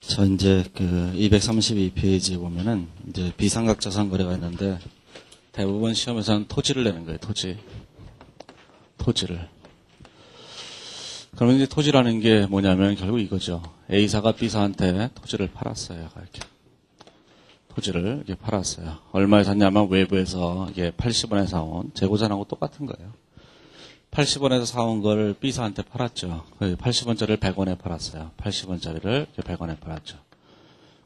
자, 이제 그 232페이지에 보면은 이제 비상각자산 거래가 있는데 대부분 시험에서는 토지를 내는 거예요. 토지를. 그러면 이제 토지라는 게 뭐냐면 결국 이거죠. A사가 B사한테 토지를 팔았어요. 이렇게. 토지를 이렇게 팔았어요. 얼마에 샀냐면 외부에서 이게 80원에 사온 재고자산하고 똑같은 거예요. 80원에서 사온 걸 B사한테 팔았죠. 80원짜리를 100원에 팔았어요. 80원짜리를 100원에 팔았죠.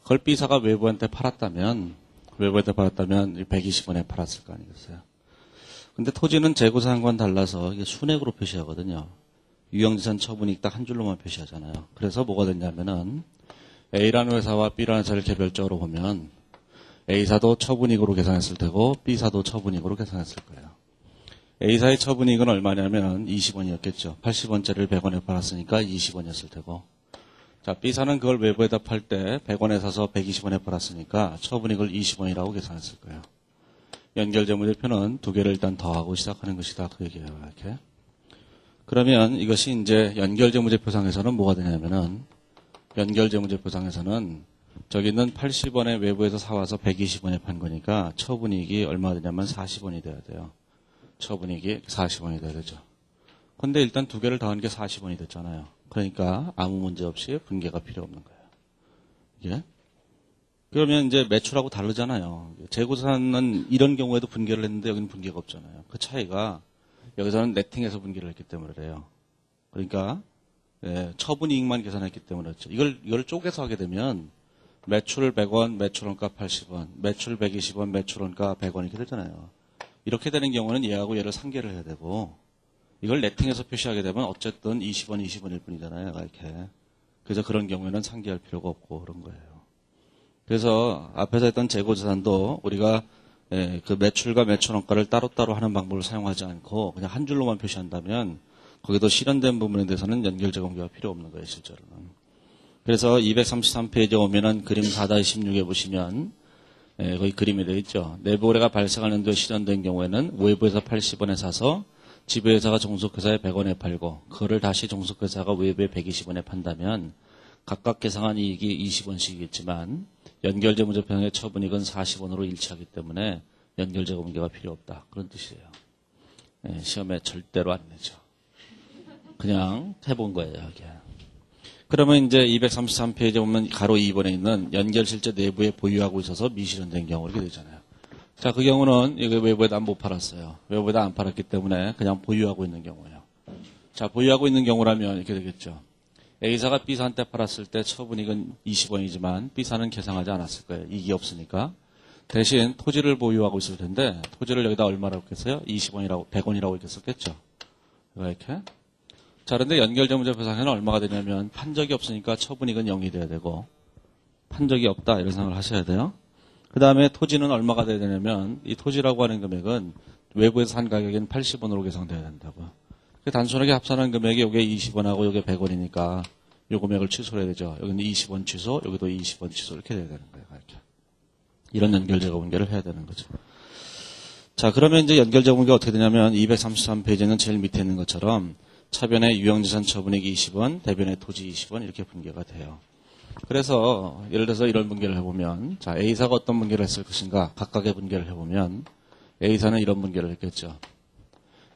그걸 B사가 외부한테 팔았다면 120원에 팔았을 거 아니겠어요. 근데 토지는 재고자산과는 달라서 이게 순액으로 표시하거든요. 유형지산 처분이익 딱 한 줄로만 표시하잖아요. 그래서 뭐가 됐냐면은 A라는 회사와 B라는 회사를 개별적으로 보면 A사도 처분이익으로 계산했을 테고 B사도 처분이익으로 계산했을 거예요. A사의 처분이익은 얼마냐면 20원이었겠죠. 80원짜리를 100원에 팔았으니까 20원이었을 테고. 자, B사는 그걸 외부에다 팔 때 100원에 사서 120원에 팔았으니까 처분이익을 20원이라고 계산했을 거예요. 연결재무제표는 두 개를 일단 더하고 시작하는 것이다. 그 얘기예요. 이렇게. 그러면 이것이 이제 연결재무제표상에서는 뭐가 되냐면은 연결재무제표상에서는 저기 있는 80원에 외부에서 사와서 120원에 판 거니까 처분이익이 얼마 되냐면 40원이 돼야 돼요. 처분이익이 40원이 돼야 되죠. 근데 일단 두 개를 더한 게 40원이 됐잖아요. 그러니까 아무 문제 없이 분개가 필요 없는 거예요. 이게. 그러면 이제 매출하고 다르잖아요. 재고자산은 이런 경우에도 분개를 했는데 여기는 분개가 없잖아요. 그 차이가 여기서는 네팅해서 분개를 했기 때문에 그래요. 그러니까 처분이익만 계산했기 때문에 그렇죠. 이걸 쪼개서 하게 되면 매출 100원, 매출원가 80원, 매출 120원, 매출원가 100원 이렇게 되잖아요. 이렇게 되는 경우는 얘하고 얘를 상계를 해야 되고 이걸 네팅해서 표시하게 되면 어쨌든 20원, 20원일 뿐이잖아요. 이렇게. 그래서 그런 경우에는 상계할 필요가 없고 그런 거예요. 그래서 앞에서 했던 재고자산도 우리가 그 매출과 매출원가를 따로따로 하는 방법을 사용하지 않고 그냥 한 줄로만 표시한다면 거기도 실현된 부분에 대해서는 연결재공개가 필요 없는 거예요. 실제로는. 그래서 233페이지에 오면은 그림 4-16에 보시면 거기 그림이 되어 있죠. 내부 거래가 발생하는 데 실현된 경우에는 외부에서 80원에 사서 지배회사가 종속회사에 100원에 팔고 그거를 다시 종속회사가 외부에 120원에 판다면 각각 계상한 이익이 20원씩이겠지만 연결재무제표상의 처분이익은 40원으로 일치하기 때문에 연결재공개가 필요 없다. 그런 뜻이에요. 시험에 절대로 안 내죠. 그냥 해본 거예요. 이게. 그러면 이제 233페이지에 보면 가로 2번에 있는 연결실제 내부에 보유하고 있어서 미실현된 경우 이렇게 되잖아요. 자, 그 경우는 이거 외부에다 못 팔았어요. 외부에다 안 팔았기 때문에 그냥 보유하고 있는 경우예요. 자, 보유하고 있는 경우라면 이렇게 되겠죠. A사가 B사한테 팔았을 때 처분이익은 20원이지만 B사는 계상하지 않았을 거예요. 이익이 없으니까. 대신 토지를 보유하고 있을 텐데 토지를 여기다 얼마라고 했겠어요? 20원이라고 100원이라고 했겠죠. 이렇게. 자, 그런데 연결재무제표상에는 얼마가 되냐면 판 적이 없으니까 처분이익은 0이 돼야 되고 판 적이 없다 이런 생각을 하셔야 돼요. 그 다음에 토지는 얼마가 돼야 되냐면 이 토지라고 하는 금액은 외부에서 산 가격인 80원으로 계산돼야 된다고요. 단순하게 합산한 금액이 여기에 20원하고 여기에 100원이니까 이 금액을 취소해야 되죠. 여기는 20원 취소, 여기도 20원 취소 이렇게 돼야 되는 거예요. 이렇게. 이런 연결재공개를 해야 되는 거죠. 자, 그러면 이제 연결재공개가 어떻게 되냐면 233페이지는 제일 밑에 있는 것처럼 차변의 유형지산 처분액 20원, 대변의 토지 20원 이렇게 분개가 돼요. 그래서 예를 들어서 이런 분개를 해보면 자 A사가 어떤 분개를 했을 것인가 각각의 분개를 해보면 A사는 이런 분개를 했겠죠.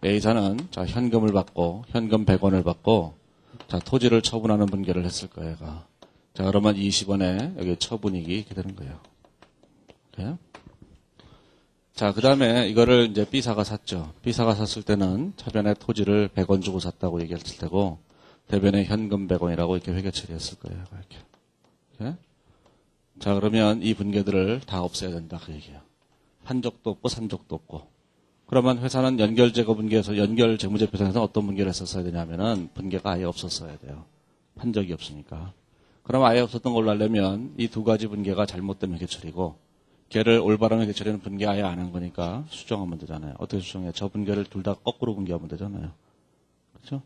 A사는 자 현금을 받고 현금 100원을 받고 자 토지를 처분하는 분개를 했을 거예요. 자 그러면 20원에 여기 처분이익이 이렇게 되는 거예요. 이렇게. 자, 그 다음에 이거를 이제 B사가 샀죠. B사가 샀을 때는 차변에 토지를 100원 주고 샀다고 얘기했을 테고, 대변에 현금 100원이라고 이렇게 회계 처리했을 거예요. 이렇게. 이렇게. 자, 그러면 이 분개들을 다 없애야 된다. 그 얘기예요. 한 적도 없고 산 적도 없고. 그러면 회사는 연결재고 분개에서 연결재무제표상에서 어떤 분개를 했었어야 되냐면은 분개가 아예 없었어야 돼요. 판 적이 없으니까. 그럼 아예 없었던 걸로 하려면 이 두 가지 분개가 잘못된 회계 처리고, 걔를 올바른 회계 처리는 분개 아예 안 한 거니까 수정하면 되잖아요. 어떻게 수정해요? 저 분개를 둘 다 거꾸로 분개하면 되잖아요. 그렇죠?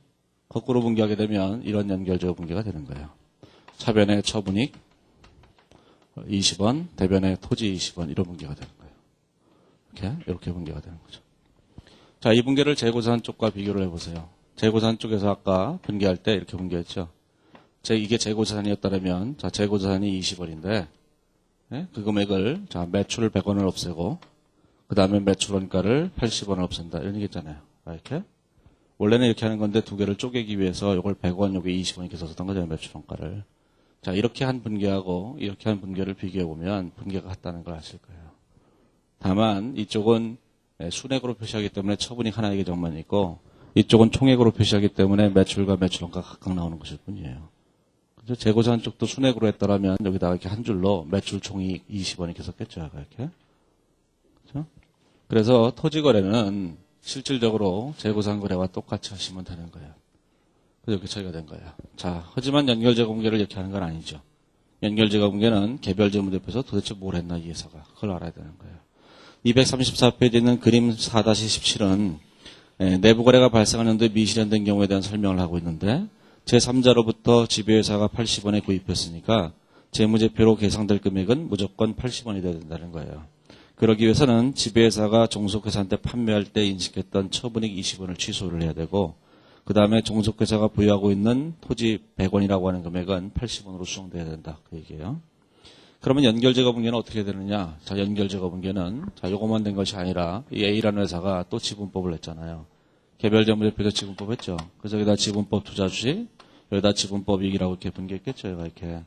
거꾸로 분개하게 되면 이런 연결재고 분개가 되는 거예요. 차변의 처분이익 20원, 대변의 토지 20원 이런 분개가 되는 거예요. 이렇게 분개가 되는 거죠. 자, 이 분개를 재고자산 쪽과 비교를 해보세요. 재고자산 쪽에서 아까 분개할 때 이렇게 분개했죠. 이게 재고자산이었다면, 자, 재고자산이 20원인데, 예? 그 금액을, 자, 매출 100원을 없애고, 그 다음에 매출 원가를 80원을 없앤다. 이런 얘기 있잖아요. 이렇게. 원래는 이렇게 하는 건데 두 개를 쪼개기 위해서 이걸 100원, 요게 20원 이렇게 썼던 거잖아요. 매출 원가를. 자, 이렇게 한 분계하고 이렇게 한 분계를 비교해보면 분계가 같다는 걸 아실 거예요. 다만, 이쪽은 순액으로 표시하기 때문에 처분익 하나의 계정만 있고, 이쪽은 총액으로 표시하기 때문에 매출과 매출 원가가 각각 나오는 것일 뿐이에요. 그죠? 재고자산 쪽도 순액으로 했더라면 여기다가 이렇게 한 줄로 매출 총이익 20원 이렇게 썼겠죠. 이렇게. 그죠? 그래서 토지거래는 실질적으로 재고자산 거래와 똑같이 하시면 되는 거예요. 그래서 이렇게 처리가 된 거예요. 자, 하지만 연결재고분계를 이렇게 하는 건 아니죠. 연결재고분계는 개별 재무제표에서 도대체 뭘 했나 이 회사가. 그걸 알아야 되는 거예요. 234페이지에 있는 그림 4-17은 내부 거래가 발생한 연도에 미실현된 경우에 대한 설명을 하고 있는데 제3자로부터 지배회사가 80원에 구입했으니까 재무제표로 계상될 금액은 무조건 80원이 돼야 된다는 거예요. 그러기 위해서는 지배회사가 종속회사한테 판매할 때 인식했던 처분익 20원을 취소를 해야 되고 그 다음에 종속회사가 보유하고 있는 토지 100원이라고 하는 금액은 80원으로 수정돼야 된다. 그 얘기예요. 그러면 연결재고분계는 어떻게 되느냐? 자, 연결재고분계는 자, 요것만 된 것이 아니라 이 A라는 회사가 또 지분법을 냈잖아요. 개별재무제표에서 지분법 했죠. 그래서 여기다 지분법 투자주식, 여기다 지분법 이익이라고 이렇게 분개했겠죠. 얘가 이렇게.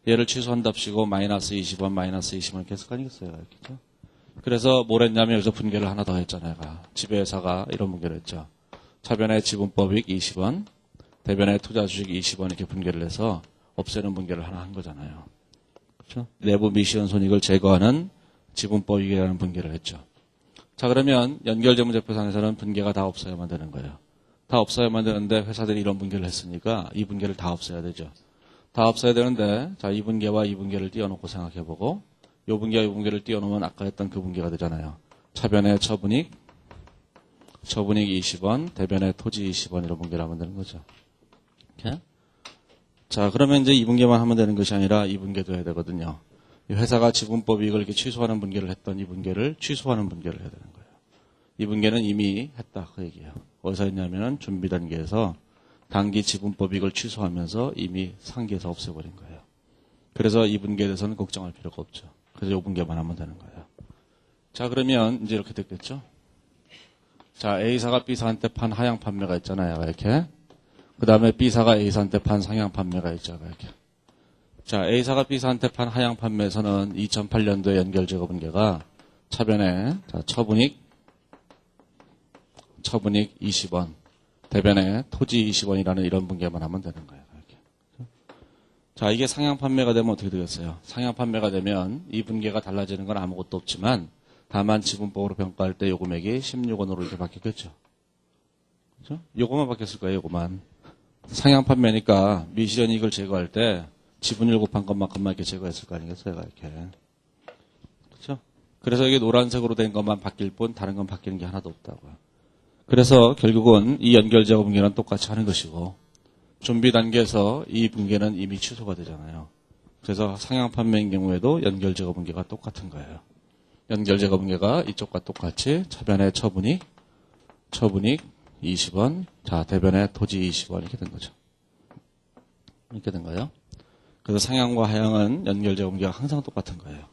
얘를 취소한답시고 마이너스 20원, 마이너스 20원 이렇게 했을 거 아니겠어요. 이렇게. 그래서 뭘 했냐면 여기서 분개를 하나 더 했잖아요. 얘가. 지배회사가 이런 분개를 했죠. 차변에 지분법 이익 20원, 대변에 투자주식 20원 이렇게 분개를 해서 없애는 분개를 하나 한 거잖아요. 그렇죠? 내부 미시현 손익을 제거하는 지분법 이익이라는 분개를 했죠. 자, 그러면 연결재무제표상에서는 분개가 다 없어야만 되는 거예요. 다 없어야만 되는데 회사들이 이런 분개를 했으니까 이 분개를 다 없애야 되죠. 다 없어야 되는데 자, 이 분개와 이 분개를 띄워놓고 생각해보고 이 분개와 이 분개를 띄워놓으면 아까 했던 그 분개가 되잖아요. 차변에 처분익 20원, 대변에 토지 20원 이런 분개를 하면 되는 거죠. 이렇게. 자, 그러면 이제 이 분개만 하면 되는 것이 아니라 이 분개도 해야 되거든요. 이 회사가 지분법 이익을 이렇게 취소하는 분개를 했던 이 분개를 취소하는 분개를 해야 되는 거예요. 이 분개는 이미 했다. 그 얘기예요. 어디서 했냐면은 준비 단계에서 단기 지분법 이익을 취소하면서 이미 상기해서 없애버린 거예요. 그래서 이 분개에 대해서는 걱정할 필요가 없죠. 그래서 이 분개만 하면 되는 거예요. 자, 그러면 이제 이렇게 됐겠죠? 자, A사가 B사한테 판 하향 판매가 있잖아요. 이렇게. 그 다음에 B사가 A사한테 판 상향 판매가 있죠. 이렇게. 자, A사가 B사한테 판 하향 판매에서는 2008년도에 연결재고분계가 차변에 자, 처분익 20원, 대변에 토지 20원이라는 이런 분계만 하면 되는 거예요. 이렇게. 자, 이게 상향 판매가 되면 어떻게 되겠어요? 상향 판매가 되면 이 분계가 달라지는 건 아무것도 없지만 다만 지분법으로 평가할 때 요 금액이 16원으로 이렇게 바뀌었겠죠. 그죠? 요거만 바뀌었을 거예요. 요거만. 상향 판매니까 미실현 이익을 제거할 때 지분율 곱한 것만큼만 이렇게 제거했을 거 아니겠어요? 이렇게. 그렇죠? 그래서 이게 노란색으로 된 것만 바뀔 뿐 다른 건 바뀌는 게 하나도 없다고요. 그래서 결국은 이 연결재고 분계는 똑같이 하는 것이고 준비 단계에서 이 분계는 이미 취소가 되잖아요. 그래서 상향 판매인 경우에도 연결재고 분계가 똑같은 거예요. 연결재고 분계가 이쪽과 똑같이 차변에 처분익 20원, 자, 대변에 토지 20원 이렇게 된 거죠. 이렇게 된 거예요. 그래서 상향과 하향은 연결재고 분계가 항상 똑같은 거예요.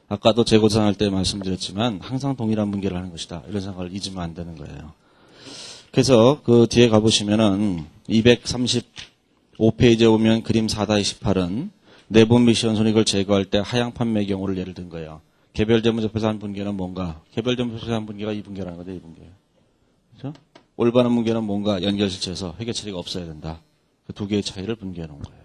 아까도 재고자산 할 때 말씀드렸지만 항상 동일한 분계를 하는 것이다. 이런 생각을 잊으면 안 되는 거예요. 그래서 그 뒤에 가보시면은 235페이지에 오면 그림 4-18은 내부 미시현 손익을 제거할 때 하향 판매 경우를 예를 든 거예요. 개별 재무제표에서 한 분계는 뭔가? 개별 재무제표에서 한 분계가 이 분계라는 거죠, 이 분계. 그렇죠? 올바른 분계는 뭔가? 연결실체에서 회계 처리가 없어야 된다. 그 두 개의 차이를 분계해 놓은 거예요.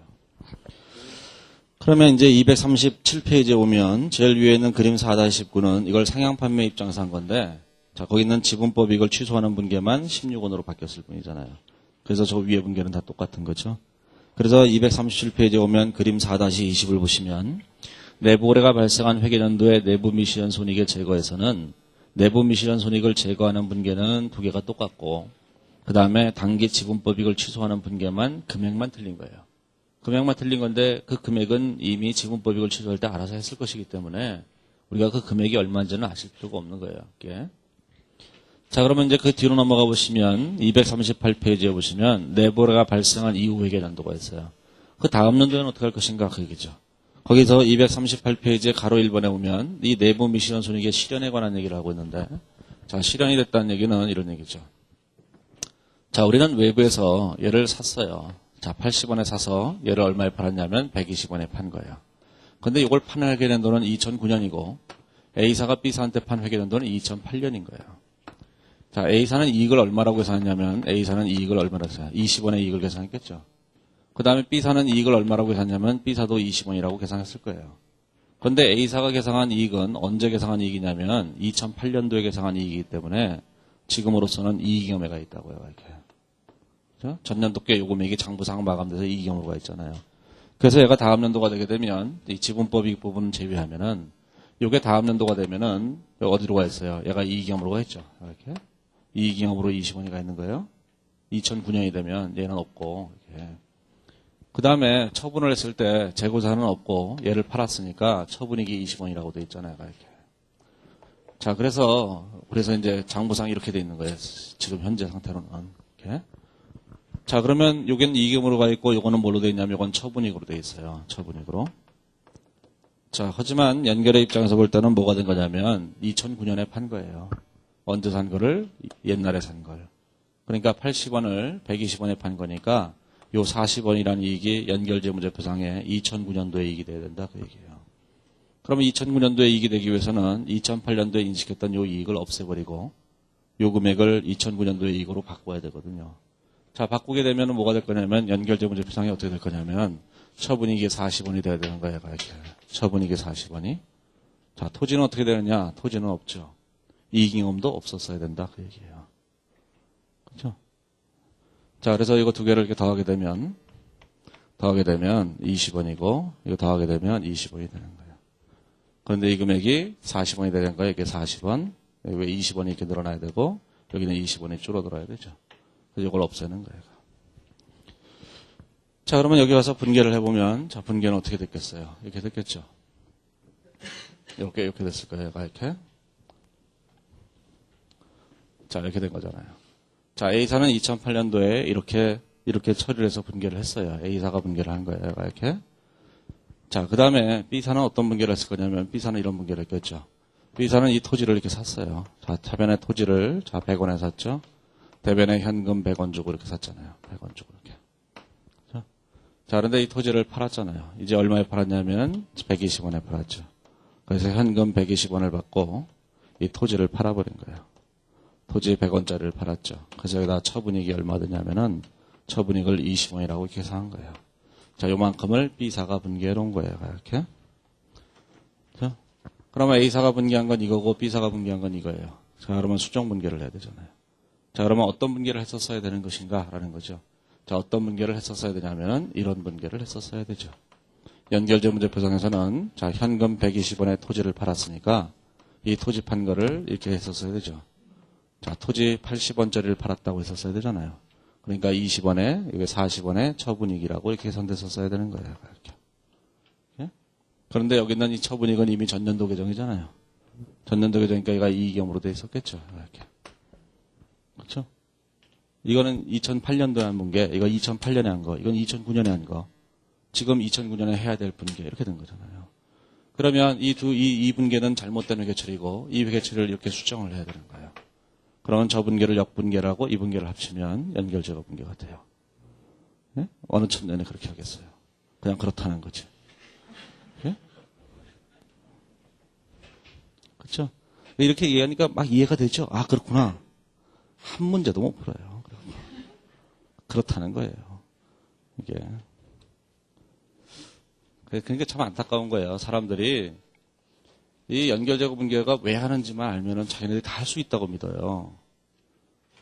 그러면 이제 237페이지에 오면 제일 위에 있는 그림 4-19는 이걸 상향 판매 입장에서 한 건데, 자, 거기 있는 지분법 이익을 취소하는 분계만 16원으로 바뀌었을 뿐이잖아요. 그래서 저 위에 분계는 다 똑같은 거죠. 그래서 237페이지에 오면 그림 4-20을 보시면 내부 거래가 발생한 회계연도의 내부 미실현 손익의 제거에서는 내부 미실현 손익을 제거하는 분계는 두 개가 똑같고 그 다음에 단기 지분법 이익을 취소하는 분계만 금액만 틀린 거예요. 금액만 틀린 건데 그 금액은 이미 지분법 이익을 취소할 때 알아서 했을 것이기 때문에 우리가 그 금액이 얼마인지는 아실 필요가 없는 거예요. 이게. 자, 그러면 이제 그 뒤로 넘어가 보시면 238페이지에 보시면 내부 거래가 발생한 이후 회계연도가 있어요. 그 다음 연도에는 어떻게 할 것인가 그 얘기죠. 거기서 238페이지 가로 1번에 보면 이 내부 미시런 손익의 실현에 관한 얘기를 하고 있는데, 자, 실현이 됐다는 얘기는 이런 얘기죠. 자, 우리는 외부에서 얘를 샀어요. 자, 80원에 사서 얘를 얼마에 팔았냐면 120원에 판 거예요. 근데 이걸 파는 회계연도는 2009년이고 A사가 B사한테 판 회계연도는 2008년인 거예요. 자, A사는 이익을 얼마라고 계산했냐면 A사는 이익을 얼마라고 계산했어요? 20원의 이익을 계산했겠죠. 그 다음에 B사는 이익을 얼마라고 계산했냐면 B사도 20원이라고 계산했을 거예요. 그런데 A사가 계산한 이익은 언제 계산한 이익이냐면 2008년도에 계산한 이익이기 때문에 지금으로서는 이익 경매가 있다고요. 이렇게. 그렇죠? 전년도께 요금액이 장부상 마감돼서 이익 경우가 있잖아요. 그래서 얘가 다음 연도가 되게 되면 이 지분법 이익 부분을 제외하면은 요게 다음 연도가 되면은 어디로 가 있어요? 얘가 이익 경우로 가 있죠. 이렇게. 이익 경우로 20원이 가 있는 거예요. 2009년이 되면 얘는 없고 이렇게. 그 다음에 처분을 했을 때 재고자는 없고 얘를 팔았으니까 처분이익이 20원이라고 돼 있잖아요. 이렇게. 자, 그래서 이제 장부상 이렇게 돼 있는 거예요. 지금 현재 상태로는. 이렇게. 자, 그러면 요겐 이익으로 가 있고 요거는 뭘로 돼 있냐면 요건 처분이익으로 돼 있어요. 처분이익으로. 자, 하지만 연결의 입장에서 볼 때는 뭐가 된 거냐면 2009년에 판 거예요. 언제 산 거를? 옛날에 산 걸. 그러니까 80원을 120원에 판 거니까 요 40원이라는 이익이 연결재무제표상에 2009년도에 이익이 돼야 된다 그 얘기예요. 그러면 2009년도에 이익이 되기 위해서는 2008년도에 인식했던 요 이익을 없애버리고 요 금액을 2009년도의 이익으로 바꿔야 되거든요. 자, 바꾸게 되면 뭐가 될 거냐면 연결재무제표상이 어떻게 될 거냐면 처분이익이 40원이 돼야 되는 거예요. 이렇게. 처분이익이 40원이. 자, 토지는 어떻게 되느냐? 토지는 없죠. 이익잉여금도 없었어야 된다 그 얘기예요. 그렇죠? 자, 그래서 이거 두 개를 이렇게 더하게 되면 20원이고 이거 더하게 되면 20원이 되는 거예요. 그런데 이 금액이 40원이 되는 거예요. 이게 40원. 왜 20원이 이렇게 늘어나야 되고 여기는 20원이 줄어들어야 되죠. 그래서 이걸 없애는 거예요. 자, 그러면 여기 와서 분개를 해보면, 자, 분개는 어떻게 됐겠어요? 이렇게 됐겠죠? 이렇게 됐을 거예요. 이렇게. 자, 이렇게 된 거잖아요. 자, A사는 2008년도에 이렇게 처리를 해서 분개를 했어요. A사가 분개를 한 거예요. 이렇게. 자, 그 다음에 B사는 어떤 분개를 했을 거냐면, B사는 이런 분개를 했겠죠. B사는 이 토지를 이렇게 샀어요. 자, 차변에 토지를, 자, 100원에 샀죠. 대변에 현금 100원 주고 이렇게 샀잖아요. 100원 주고 이렇게. 자, 그런데 이 토지를 팔았잖아요. 이제 얼마에 팔았냐면 120원에 팔았죠. 그래서 현금 120원을 받고 이 토지를 팔아버린 거예요. 토지 100원짜리를 팔았죠. 그래서 여기다 처분이익이 얼마 되냐면은 처분이익을 20원이라고 계산한 거예요. 자, 요만큼을 B사가 분개해 놓은 거예요. 이렇게. 자, 그러면 A사가 분개한 건 이거고 B사가 분개한 건 이거예요. 자, 그러면 수정 분개를 해야 되잖아요. 자, 그러면 어떤 분개를 했었어야 되는 것인가? 라는 거죠. 자, 어떤 분개를 했었어야 되냐면 이런 분개를 했었어야 되죠. 연결재무제표상에서는 자, 현금 120원에 토지를 팔았으니까 이 토지 판 거를 이렇게 했었어야 되죠. 자, 토지 80원짜리를 팔았다고 했었어야 되잖아요. 그러니까 20원에 이게 40원에 처분이익이라고 이렇게 계산됐었어야 되는 거예요. 이렇게. 예? 그런데 여기 있는 이 처분이익은 이미 전년도 계정이잖아요. 전년도 계정이니까 얘가 이익형으로 돼 있었겠죠. 이렇게. 그렇죠? 이거는 2008년도에 한 분개, 이거 2008년에 한 거, 이건 2009년에 한 거. 지금 2009년에 해야 될 분개, 이렇게 된 거잖아요. 그러면 이 분개는 잘못된 회계처리고, 이 회계처리를 이렇게 수정을 해야 되는 거예요. 그러면 저 분개를 역분개라고 이 분개를 합치면 연결제거 분개가 돼요. 예? 어느 천년에 그렇게 하겠어요. 그냥 그렇다는 거지. 예? 그렇죠? 이렇게 이해하니까 막 이해가 되죠? 아, 그렇구나. 한 문제도 못 풀어요. 그렇다는 거예요. 이게. 그러니까 참 안타까운 거예요. 사람들이 이 연결제거 분개가 왜 하는지만 알면은 자기네들이 다 할 수 있다고 믿어요.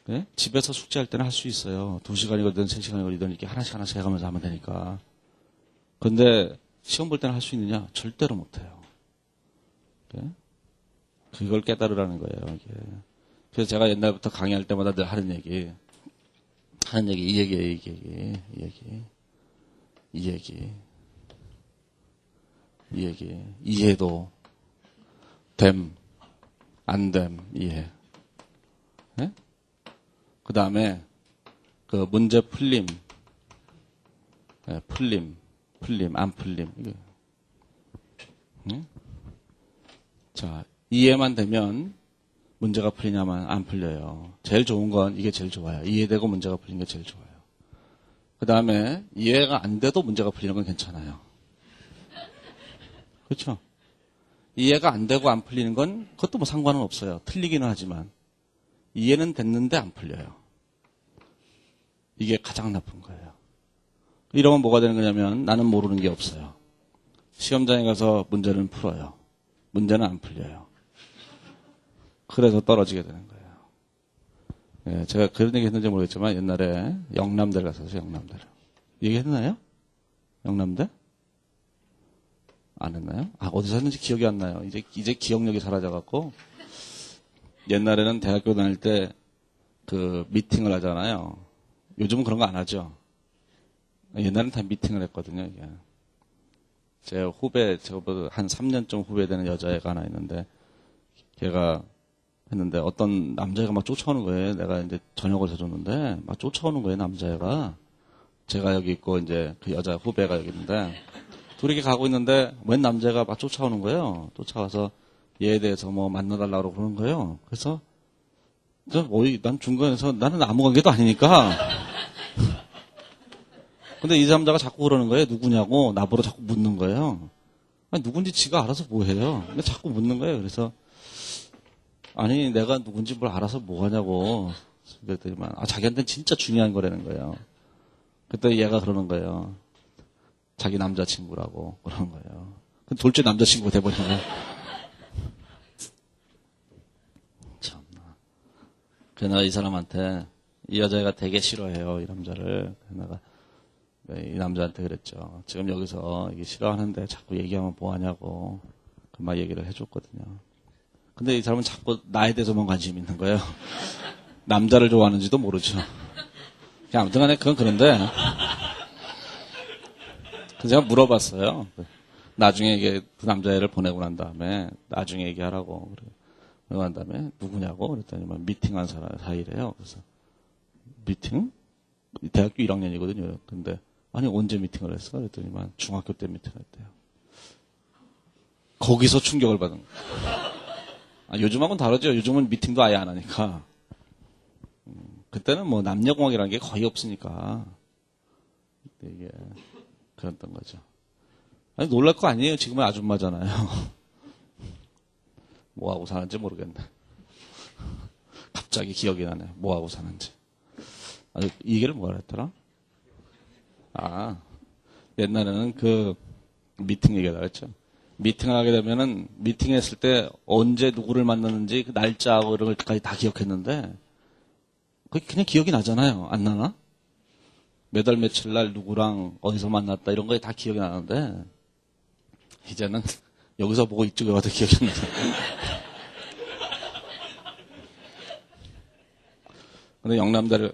네? 집에서 숙제할 때는 할 수 있어요. 2시간이거든, 3시간이 걸리든 이렇게 하나씩 해가면서 하면 되니까. 근데 시험 볼 때는 할 수 있느냐? 절대로 못해요. 네? 그걸 깨달으라는 거예요. 이게. 그래서 제가 옛날부터 강의할 때마다 늘 하는 얘기. 이 얘기. 이해도, 됨, 안 됨, 이해. 네? 그 다음에, 그 문제 풀림. 네, 풀림. 풀림, 안 풀림. 이게. 응? 자, 이해만 되면 문제가 풀리냐면 안 풀려요. 제일 좋은 건 이게 제일 좋아요. 이해되고 문제가 풀리는 게 제일 좋아요. 그 다음에 이해가 안 돼도 문제가 풀리는 건 괜찮아요. 그렇죠? 이해가 안 되고 안 풀리는 건 그것도 뭐 상관은 없어요. 틀리기는 하지만 이해는 됐는데 안 풀려요. 이게 가장 나쁜 거예요. 이러면 뭐가 되는 거냐면 나는 모르는 게 없어요. 시험장에 가서 문제는 풀어요. 문제는 안 풀려요. 그래서 떨어지게 되는 거예요. 예, 제가 그런 얘기 했는지 모르겠지만 옛날에 영남대를 갔었어요. 영남대를. 얘기했나요? 영남대? 안 했나요? 아, 어디서 했는지 기억이 안 나요. 이제 기억력이 사라져갖고 옛날에는 대학교 다닐 때 그 미팅을 하잖아요. 요즘은 그런 거 안 하죠. 옛날에는 다 미팅을 했거든요. 이게. 제 후배, 저보다 한 3년쯤 후배 되는 여자애가 하나 있는데 걔가 했는데 어떤 남자애가 막 쫓아오는 거예요. 내가 이제 저녁을 사줬는데 막 쫓아오는 거예요. 남자애가. 제가 여기 있고 이제 그 여자 후배가 여기 있는데 둘이 이렇게 가고 있는데 웬 남자가 막 쫓아오는 거예요. 쫓아와서 얘에 대해서 뭐 만나달라고 그러는 거예요. 그래서 난 중간에서 나는 아무 관계도 아니니까. 근데 이 남자가 자꾸 그러는 거예요. 누구냐고 나보러 자꾸 묻는 거예요. 아니, 누군지 지가 알아서 뭐 해요. 근데 자꾸 묻는 거예요. 그래서 아니 내가 누군지 뭘 알아서 뭐 하냐고 그랬더니만 자기한테는 진짜 중요한 거라는 거예요. 그때 얘가 그러는 거예요. 자기 남자친구라고 그러는 거예요. 돌째 남자친구가 돼버린 거예요. 참나. 그래서 내가 이 사람한테 이 여자애가 되게 싫어해요. 이 남자를. 그래서 내가 이 남자한테 그랬죠. 지금 여기서 이게 싫어하는데 자꾸 얘기하면 뭐하냐고 그 막 얘기를 해줬거든요. 근데 이 사람은 자꾸 나에 대해서만 관심 있는 거예요. 남자를 좋아하는지도 모르죠. 아무튼 간에 그건 그런데 제가 물어봤어요. 나중에 이게 그 남자애를 보내고 난 다음에 나중에 얘기하라고 그러고 난 다음에 누구냐고 그랬더니 미팅한 사이래요. 그래서 미팅? 대학교 1학년이거든요. 근데 아니 언제 미팅을 했어? 그랬더니만 중학교 때 미팅을 했대요. 거기서 충격을 받은 거예요. 요즘하고는 다르죠. 요즘은 미팅도 아예 안 하니까. 그때는 뭐 남녀공학이라는 게 거의 없으니까. 이게 그랬던 거죠. 아니 놀랄 거 아니에요. 지금은 아줌마잖아요. 뭐 하고 사는지 모르겠네. 갑자기 기억이 나네. 뭐 하고 사는지. 이 얘기를 뭐라 했더라? 옛날에는 그 미팅 얘기하다 했죠. 미팅을 하게 되면은 미팅했을 때 언제 누구를 만났는지 그 날짜하고 이런 것까지 다 기억했는데 그게 그냥 기억이 나잖아요. 안 나나? 몇 월 며칠 날 누구랑 어디서 만났다 이런 거에 다 기억이 나는데 이제는 여기서 보고 이쪽에 와도 기억이 안 나요. 근데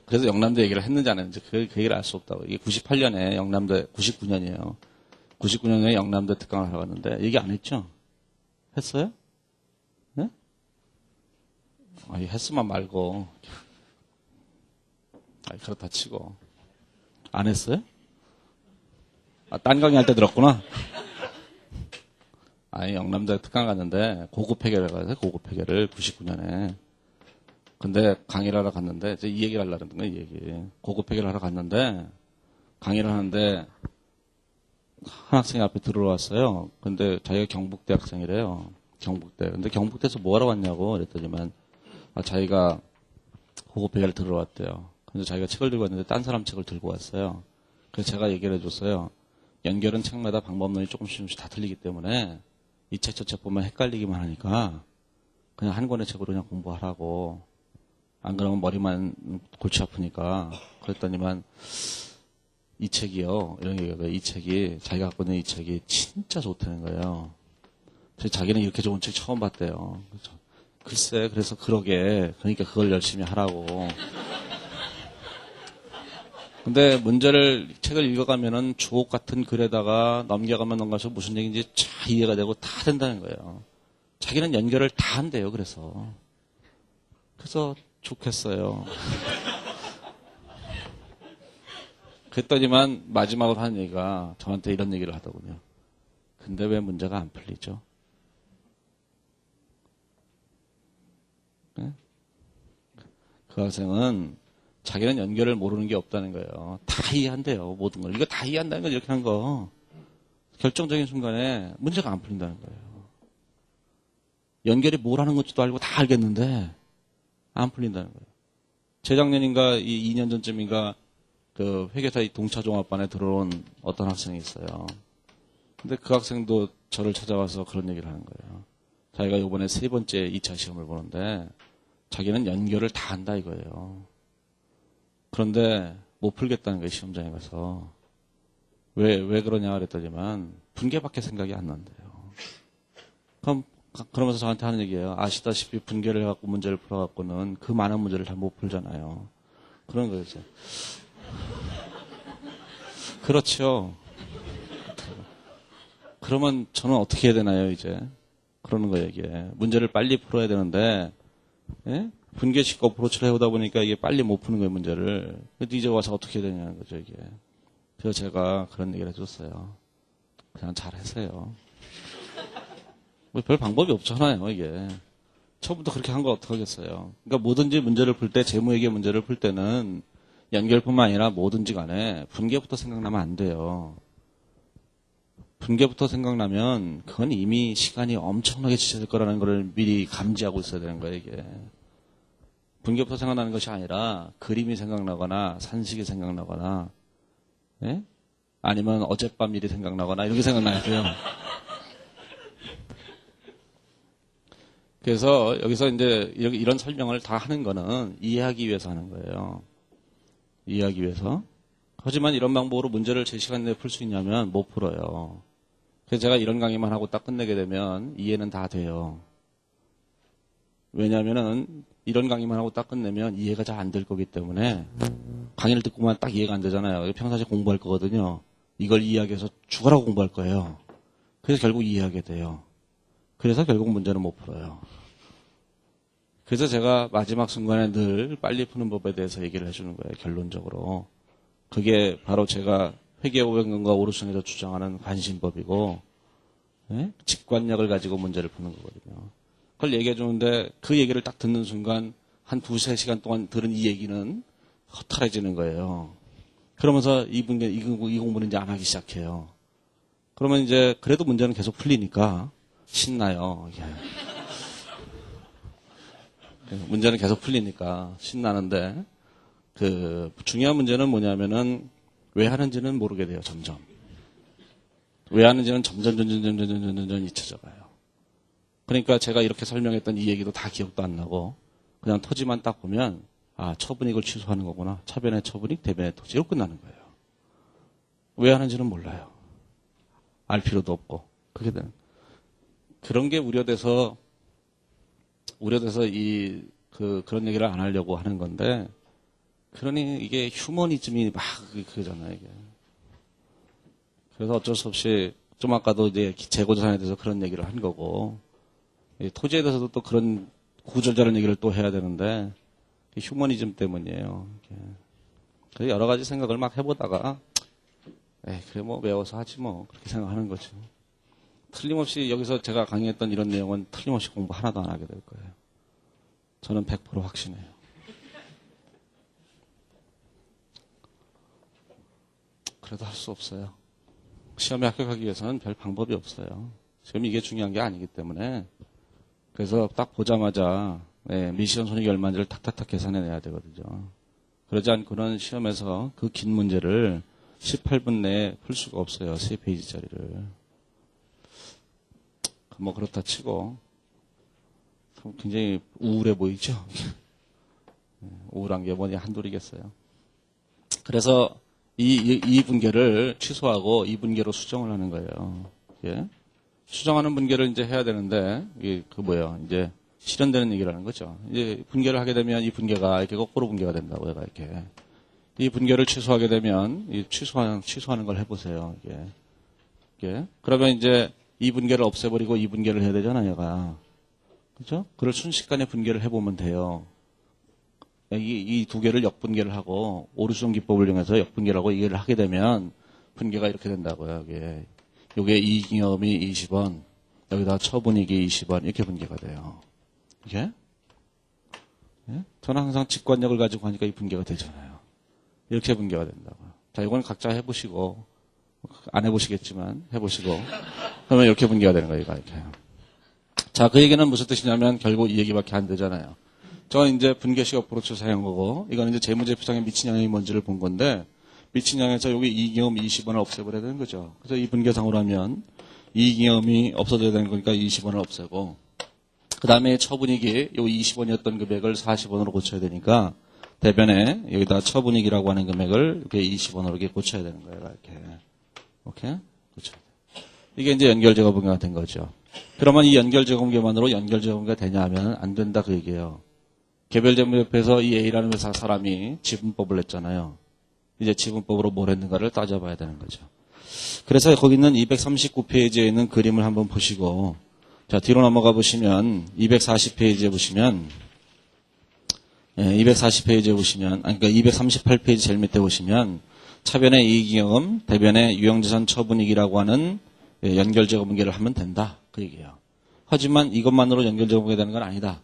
그래서 영남대 얘기를 했는지 안 했는지 그 얘기를 알 수 없다고. 이게 98년에 99년이에요. 99년에 영남대 특강을 하러 갔는데 얘기 안 했죠? 했어요? 네? 했으면 말고. 그렇다 치고. 안 했어요? 딴 강의 할 때 들었구나. 영남대 특강 갔는데 고급 회계를 가서 고급 회계를 99년에. 근데 강의를 하러 갔는데 이제 이 얘기를 하려는 거예요. 이 얘기. 고급 회계를 하러 갔는데 강의를 하는데 한 학생이 앞에 들어왔어요. 근데 자기가 경북대 학생이래요. 경북대. 근데 경북대에서 뭐 하러 왔냐고 그랬더니만 자기가 고급회계를 들으러 왔대요. 근데 자기가 책을 들고 왔는데 딴 사람 책을 들고 왔어요. 그래서 제가 얘기를 해줬어요. 연결은 책마다 방법론이 조금씩 다 틀리기 때문에 이 책 저 책 보면 헷갈리기만 하니까 그냥 한 권의 책으로 그냥 공부하라고. 안 그러면 머리만 골치 아프니까. 그랬더니만 이 책이요. 이런 얘기가 이 책이 자기가 갖고 있는 이 책이 진짜 좋다는 거예요. 그래서 자기는 이렇게 좋은 책 처음 봤대요. 글쎄 그래서 그러니까 그걸 열심히 하라고. 근데 책을 읽어가면은 주옥 같은 글에다가 넘겨가면 넘겨서 무슨 얘기인지 잘 이해가 되고 다 된다는 거예요. 자기는 연결을 다 한대요. 그래서 좋겠어요. 그랬더니만 마지막으로 하는 얘기가 저한테 이런 얘기를 하더군요. 근데 왜 문제가 안 풀리죠? 네? 그 학생은 자기는 연결을 모르는 게 없다는 거예요. 다 이해한대요. 모든 걸. 이거 다 이해한다는 걸 이렇게 한 거. 결정적인 순간에 문제가 안 풀린다는 거예요. 연결이 뭘 하는 건지도 알고 다 알겠는데 안 풀린다는 거예요. 재작년인가 2년 전쯤인가 그 회계사 동차종합반에 들어온 어떤 학생이 있어요. 근데 그 학생도 저를 찾아와서 그런 얘기를 하는 거예요. 자기가 이번에 3번째 2차 시험을 보는데 자기는 연결을 다 한다 이거예요. 그런데 못 풀겠다는 거예요. 시험장에 가서. 왜 그러냐 그랬더니만 분계밖에 생각이 안 난대요. 그러면서 저한테 하는 얘기예요. 아시다시피 분계를 해갖고 문제를 풀어갖고는 그 많은 문제를 다 못 풀잖아요. 그런 거였어요. 그렇죠. 그러면 저는 어떻게 해야 되나요, 이제? 그러는 거예요, 이게. 문제를 빨리 풀어야 되는데, 예? 분계식 어프로치를 해오다 보니까 이게 빨리 못 푸는 거예요, 문제를. 근데 이제 와서 어떻게 해야 되냐는 거죠, 이게. 그래서 제가 그런 얘기를 해줬어요. 그냥 잘 하세요. 뭐 별 방법이 없잖아요, 이게. 처음부터 그렇게 한 거 어떡하겠어요. 그러니까 뭐든지 문제를 풀 때, 재무회계 문제를 풀 때는 연결뿐만 아니라 뭐든지 간에 분계부터 생각나면 안 돼요. 분계부터 생각나면 그건 이미 시간이 엄청나게 지체될 거라는 걸 미리 감지하고 있어야 되는 거예요, 이게. 분계부터 생각나는 것이 아니라 그림이 생각나거나 산식이 생각나거나, 예? 아니면 어젯밤 일이 생각나거나 이렇게 생각나야 돼요. 그래서 여기서 이제 이런 설명을 다 하는 거는 이해하기 위해서 하는 거예요. 이해하기 위해서. 하지만 이런 방법으로 문제를 제 시간 내에 풀 수 있냐면 못 풀어요. 그래서 제가 이런 강의만 하고 딱 끝내게 되면 이해는 다 돼요. 왜냐하면은 이런 강의만 하고 딱 끝내면 이해가 잘 안 될 거기 때문에 강의를 듣고만 딱 이해가 안 되잖아요. 평상시에 공부할 거거든요. 이걸 이해하기 위해서 죽어라고 공부할 거예요. 그래서 결국 이해하게 돼요. 그래서 결국 문제는 못 풀어요. 그래서 제가 마지막 순간에 늘 빨리 푸는 법에 대해서 얘기를 해주는 거예요. 결론적으로. 그게 바로 제가 회계오변경과 오르순에서 주장하는 관심법이고, 예? 직관력을 가지고 문제를 푸는 거거든요. 그걸 얘기해 주는데 그 얘기를 딱 듣는 순간 한 2-3시간 동안 들은 이 얘기는 허탈해지는 거예요. 그러면서 이 공부는 이제 안 하기 시작해요. 그러면 이제 그래도 문제는 계속 풀리니까 신나요. 예. 문제는 계속 풀리니까 신나는데 그 중요한 문제는 뭐냐면은 왜 하는지는 모르게 돼요. 점점. 왜 하는지는 점점 잊혀져 가요. 그러니까 제가 이렇게 설명했던 이 얘기도 다 기억도 안 나고 그냥 토지만 딱 보면 아 처분익을 취소하는 거구나. 차변의 처분익, 대변의 토지로 끝나는 거예요. 왜 하는지는 몰라요. 알 필요도 없고 그게 되는 그런 게 우려돼서 그런 얘기를 안 하려고 하는 건데 그러니 이게 휴머니즘이 막 그거잖아요 이게. 그래서 어쩔 수 없이 좀 아까도 이제 재고자산에 대해서 그런 얘기를 한 거고 토지에 대해서도 또 그런 구절자는 얘기를 또 해야 되는데 휴머니즘 때문이에요. 그래서 여러 가지 생각을 막 해보다가 그래 뭐 외워서 하지 뭐 그렇게 생각하는 거죠. 틀림없이 여기서 제가 강의했던 이런 내용은 틀림없이 공부 하나도 안 하게 될 거예요. 저는 100% 확신해요. 그래도 할 수 없어요. 시험에 합격하기 위해서는 별 방법이 없어요. 지금 이게 중요한 게 아니기 때문에 그래서 딱 보자마자 미시험 손익이 얼마인지를 탁탁탁 계산해내야 되거든요. 그러지 않고는 시험에서 그 긴 문제를 18분 내에 풀 수가 없어요. 3페이지짜리를. 뭐 그렇다 치고 굉장히 우울해 보이죠? 우울한 게 뭐냐 한둘이겠어요. 그래서 이 분계를 취소하고 이 분계로 수정을 하는 거예요. 예? 수정하는 분계를 이제 해야 되는데 이게 이제 실현되는 얘기라는 거죠. 이제 분계를 하게 되면 이 분계가 이렇게 거꾸로 분계가 된다고 얘가 이렇게. 이 분계를 취소하게 되면 이 취소하는 걸 해보세요. 이게. 그러면 이제 이 분계를 없애버리고 이 분계를 해야 되잖아요, 얘가. 그죠? 그걸 순식간에 분계를 해보면 돼요. 이 두 개를 역분계를 하고 오류수정 기법을 이용해서 역분계를 하고 이해를 하게 되면 분계가 이렇게 된다고요. 요게 이익잉여금이 20원, 여기다 처분이익이 20원 이렇게 분계가 돼요. 이게? 예? 저는 항상 직관력을 가지고 하니까 이 분계가 되잖아요. 이렇게 분계가 된다고요. 자, 이건 각자 해보시고 안 해보시겠지만 해보시고 그러면 이렇게 분계가 되는 거예요. 이렇게. 자, 그 얘기는 무슨 뜻이냐면 결국 이 얘기밖에 안 되잖아요. 저는 이제 분계식 어프로치 사용한 거고 이건 이제 재무제표상에 미친 영향이 뭔지를 본 건데 미친 영향에서 여기 이익잉여금 20원을 없애버려야 되는 거죠. 그래서 이 분계상으로 하면 이익잉여금이 없어져야 되는 거니까 20원을 없애고 그 다음에 처분이익이 요 20원이었던 금액을 40원으로 고쳐야 되니까 대변에 여기다 처분이익이라고 하는 금액을 이렇게 20원으로 이렇게 고쳐야 되는 거예요. 이렇게. 오케이? 고쳐야 돼. 이게 이제 연결제거분계가 된 거죠. 그러면 이 연결제거분계만으로 연결제거분계가 되냐 하면 안 된다 그 얘기예요. 개별재무제표에서 이 A라는 회사 사람이 지분법을 냈잖아요. 이제 지분법으로 뭘 했는가를 따져봐야 되는 거죠. 그래서 거기 있는 239페이지에 있는 그림을 한번 보시고 자 뒤로 넘어가 보시면 240페이지에 보시면 240페이지에 보시면 그러니까 238페이지 제일 밑에 보시면 차변의 이익잉여금, 대변의 유형자산 처분이익이라고 하는 연결제거분계를 하면 된다 그 얘기예요. 하지만 이것만으로 연결제거분계 되는 건 아니다.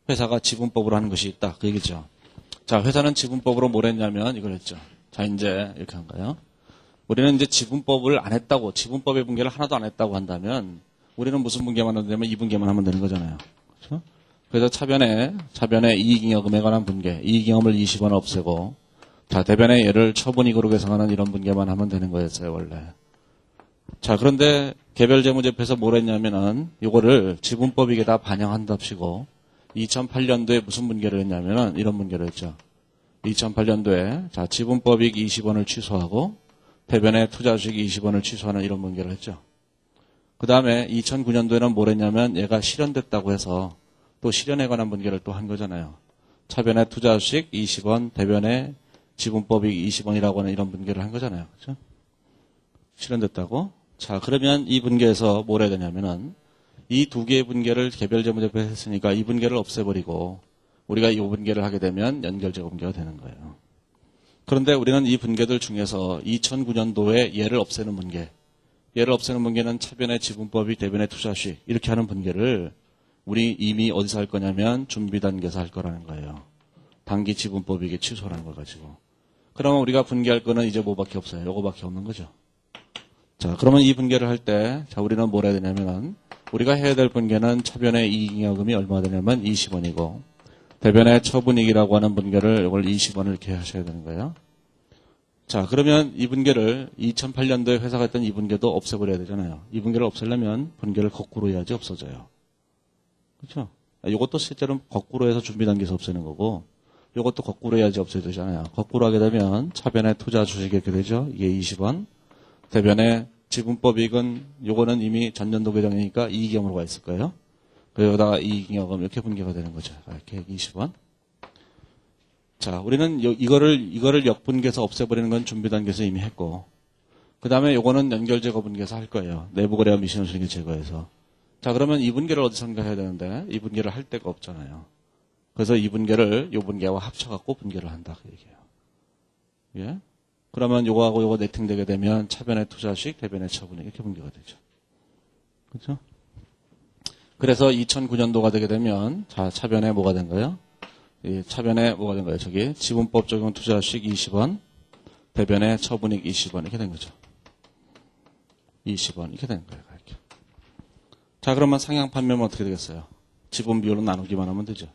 회사가 지분법으로 하는 것이 있다 그 얘기죠. 자 회사는 지분법으로 뭘 했냐면 이걸 했죠. 자 이제 이렇게 한 거예요. 우리는 이제 지분법을 안 했다고 지분법의 분계를 하나도 안 했다고 한다면 우리는 무슨 분계만 하면 되면 이 분계만 하면 되는 거잖아요. 그렇죠? 그래서 차변에 이익잉여금에 관한 분계, 이익잉여금을 20원 없애고 자 대변에 얘를 처분이익으로 계산하는 이런 분계만 하면 되는 거였어요 원래. 자 그런데 개별재무제표에서 뭘 했냐면은 이거를 지분법익에다 반영한답시고 2008년도에 무슨 분계를 했냐면은 이런 분계를 했죠. 2008년도에 자 지분법익 20원을 취소하고 대변에 투자주식 20원을 취소하는 이런 분계를 했죠. 그 다음에 2009년도에는 뭘 했냐면 얘가 실현됐다고 해서 또 실현에 관한 분계를 또 한 거잖아요. 차변에 투자주식 20원, 대변에 지분법익 20원이라고 하는 이런 분계를 한 거잖아요. 그렇죠? 실현됐다고. 자 그러면 이 분계에서 뭘 해야 되냐면은 이 두 개의 분계를 개별재무제표에서 했으니까 이 분계를 없애버리고 우리가 이 분계를 하게 되면 연결제거분계가 되는 거예요. 그런데 우리는 이 분계들 중에서 2009년도에 얘를 없애는 분계, 얘를 없애는 분계는 차변의 지분법이 대변의 투자식 이렇게 하는 분계를 우리 이미 어디서 할 거냐면 준비 단계에서 할 거라는 거예요. 단기 지분법이게 취소라는 걸 가지고. 그러면 우리가 분계할 거는 이제 뭐밖에 없어요. 요거밖에 없는 거죠. 자, 그러면 이 분계를 할 때, 자, 우리는 뭘 해야 되냐면은 우리가 해야 될 분계는 차변의 이익잉여금이 얼마 되냐면 20원이고 대변의 처분이익이라고 하는 분계를 이걸 20원을 이렇게 하셔야 되는 거예요. 자, 그러면 이 분계를 2008년도에 회사가 했던 이 분계도 없애버려야 되잖아요. 이 분계를 없애려면 분계를 거꾸로 해야지 없어져요. 그렇죠? 이것도 실제로 거꾸로 해서 준비 단계에서 없애는 거고 이것도 거꾸로 해야지 없어지잖아요. 거꾸로 하게 되면 차변의 투자 주식이 이렇게 되죠. 이게 20원. 대변의 지분법이익은 요거는 이미 전년도 배정이니까 이익잉여금으로 가 있을 거예요. 여기다가 이익잉여금 이렇게 분계가 되는 거죠. 이렇게 20원. 자, 우리는 이거를 역분계해서 없애버리는 건 준비 단계에서 이미 했고, 그 다음에 요거는 연결제거 분계해서 할 거예요. 내부거래와 미신호수익을 제거해서. 자, 그러면 이 분계를 어디서 해야 되는데, 이 분계를 할 데가 없잖아요. 그래서 이 분계를 요 분계와 합쳐갖고 분계를 한다. 그 얘기예요. 예? 그러면 요거하고 요거 네팅되게 되면 차변의 투자식, 대변의 처분이 이렇게 분계가 되죠. 그렇죠? 그래서 2009년도가 되게 되면, 자, 차변에 뭐가 된 거예요? 이 차변에 뭐가 된 거예요? 저기 지분법 적용 투자식 20원, 대변에 처분익 20원 이렇게 된 거죠. 20원 이렇게 된 거예요. 이렇게. 자, 그러면 상향 판매면 어떻게 되겠어요? 지분 비율로 나누기만 하면 되죠.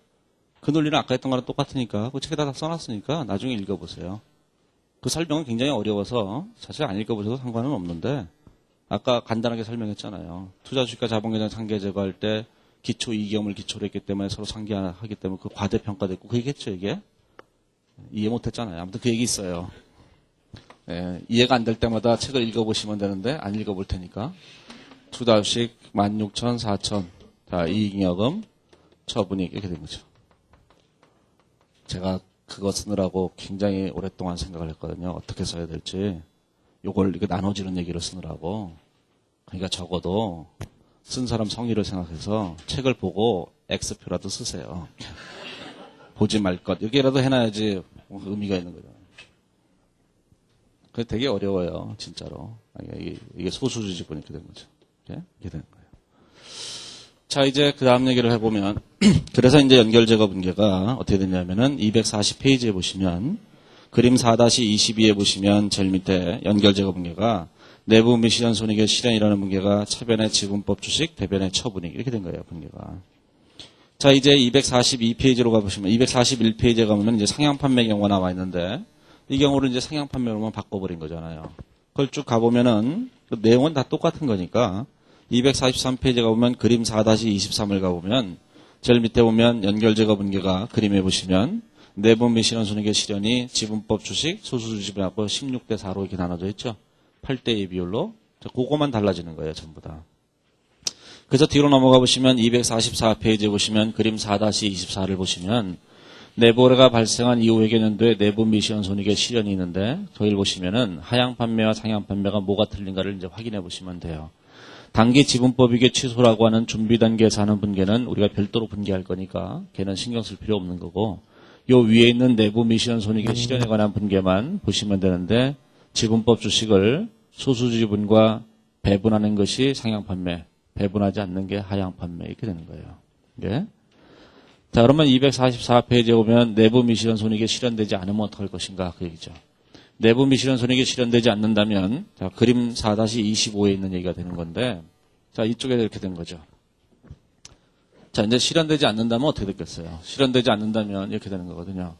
그 논리는 아까 했던 거랑 똑같으니까 그 책에다 다 써놨으니까 나중에 읽어보세요. 그 설명은 굉장히 어려워서 사실 안 읽어보셔도 상관은 없는데 아까 간단하게 설명했잖아요. 투자주식과 자본계정 상계 제거할 때 기초 이익을 기초로 했기 때문에 서로 상계하기 때문에 그 과대평가됐고 그 얘기했죠 이게? 이해 못했잖아요. 아무튼 그 얘기 있어요. 예, 이해가 안 될 때마다 책을 읽어보시면 되는데 안 읽어볼 테니까 투자주식 16,000, 4,000 자, 이익잉여금 처분이익 이렇게 된 거죠. 제가 그거 쓰느라고 굉장히 오랫동안 생각을 했거든요. 어떻게 써야 될지. 요걸 이렇게 나눠지는 얘기를 쓰느라고. 그러니까 적어도 쓴 사람 성의를 생각해서 책을 보고 X표라도 쓰세요. 보지 말 것. 여기라도 해놔야지 의미가 있는 거죠. 그게 되게 어려워요, 진짜로. 이게 소수지분 이렇게 된 거죠. 이렇게 되는 거예요. 자, 이제 그 다음 얘기를 해보면, 그래서 이제 연결제거 분계가 어떻게 되냐면은 240페이지에 보시면, 그림 4-22에 보시면 제일 밑에 연결제거 분계가 내부 및 실현 손익의 실현이라는 분계가 차변의 지분법 주식, 대변의 처분익 이렇게 된 거예요, 분계가. 자, 이제 242페이지로 가보시면, 241페이지에 가면 이제 상향 판매 경우가 나와 있는데, 이 경우를 이제 상향 판매로만 바꿔버린 거잖아요. 그걸 쭉 가보면은, 내용은 다 똑같은 거니까, 243페이지에 가보면 그림 4-23을 가보면, 제일 밑에 보면 연결제거 분계가 그림에 보시면, 내부 및 실현 손익의 실현이 지분법 주식, 소수지분하고 16대4로 이렇게 나눠져 있죠. 8대2 비율로. 그거만 달라지는 거예요, 전부 다. 그래서 뒤로 넘어가 보시면 244페이지에 보시면 그림 4-24를 보시면 내부거래가 발생한 이후 회계연도에 내부 및 실현 손익의 실현이 있는데 저기를 보시면은 하향 판매와 상향 판매가 뭐가 틀린가를 이제 확인해 보시면 돼요. 단기 지분법이익의 취소라고 하는 준비 단계에서 하는 분계는 우리가 별도로 분계할 거니까 걔는 신경 쓸 필요 없는 거고 요 위에 있는 내부 및 실현 손익의 실현에 관한 분계만 보시면 되는데 지분법 주식을 소수지분과 배분하는 것이 상향 판매, 배분하지 않는 게 하향 판매 이렇게 되는 거예요. 예? 자, 그러면 244페이지에 보면 내부 및 실현 손익이 실현되지 않으면 어떡할 것인가 그 얘기죠. 내부 및 실현 손익이 실현되지 않는다면 자, 그림 4-25에 있는 얘기가 되는 건데 자, 이쪽에 이렇게 된 거죠. 자, 이제 실현되지 않는다면 어떻게 됐겠어요? 실현되지 않는다면 이렇게 되는 거거든요.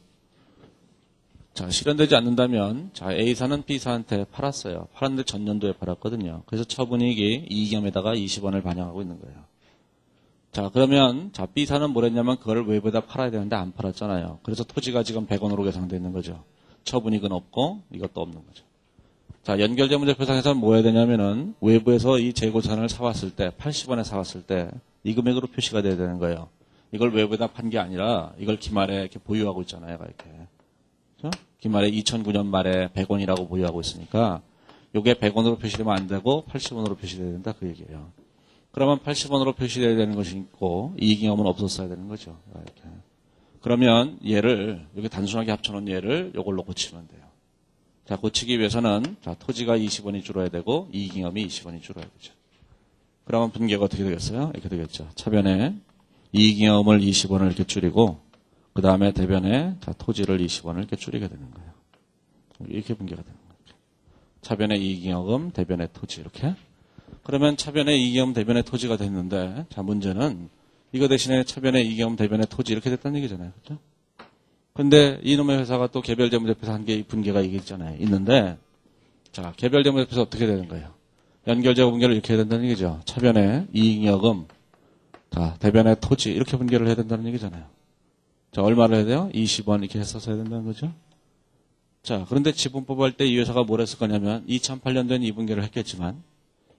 자, 실현되지 않는다면 자, A사는 B사한테 팔았어요. 팔았는데 전년도에 팔았거든요. 그래서 처분이익이 이익염에다가 20원을 반영하고 있는 거예요. 자, 그러면 자, B사는 뭘 했냐면 그걸 외부에다 팔아야 되는데 안 팔았잖아요. 그래서 토지가 지금 100원으로 계산되어 있는 거죠. 처분이익은 없고 이것도 없는 거죠. 자, 연결재무제표상에서는 뭐 해야 되냐면은 외부에서 이 재고자산을 사왔을 때 80원에 사왔을 때 이 금액으로 표시가 돼야 되는 거예요. 이걸 외부에다 판 게 아니라 이걸 기말에 이렇게 보유하고 있잖아요. 이렇게. 그렇죠? 기말에 2009년 말에 100원이라고 보유하고 있으니까 이게 100원으로 표시되면 안 되고 80원으로 표시돼야 된다 그 얘기예요. 그러면 80원으로 표시돼야 되는 것이 있고 이익잉여는 없었어야 되는 거죠. 이렇게. 그러면 얘를 여기 단순하게 합쳐놓은 얘를 이걸로 고치면 돼요. 자, 고치기 위해서는 자, 토지가 20원이 줄어야 되고 이익잉여이 20원이 줄어야 되죠. 그러면 분계가 어떻게 되겠어요? 이렇게 되겠죠. 차변에 이익잉여을 20원을 이렇게 줄이고 그 다음에 대변에 자, 토지를 20원을 이렇게 줄이게 되는 거예요. 이렇게 분계가 되는 거죠. 차변에 이익잉여금, 대변에 토지 이렇게. 그러면 차변에 이익잉여금, 대변에 토지가 됐는데 자, 문제는 이거 대신에 차변에 이익잉여금, 대변에 토지 이렇게 됐다는 얘기잖아요. 그렇죠? 근데 이놈의 회사가 또 개별재무제표에서 한 개 분계가 이게 있잖아요. 있는데 자, 개별재무제표에서 어떻게 되는 거예요? 연결재고 분계를 이렇게 해야 된다는 얘기죠. 차변에 이익잉여금, 자, 대변에 토지 이렇게 분계를 해야 된다는 얘기잖아요. 자, 얼마를 해야 돼요? 20원 이렇게 했어서 해야 된다는 거죠. 자, 그런데 지분법 할 때 이 회사가 뭘 했을 거냐면 2008년도에는 이 분계를 했겠지만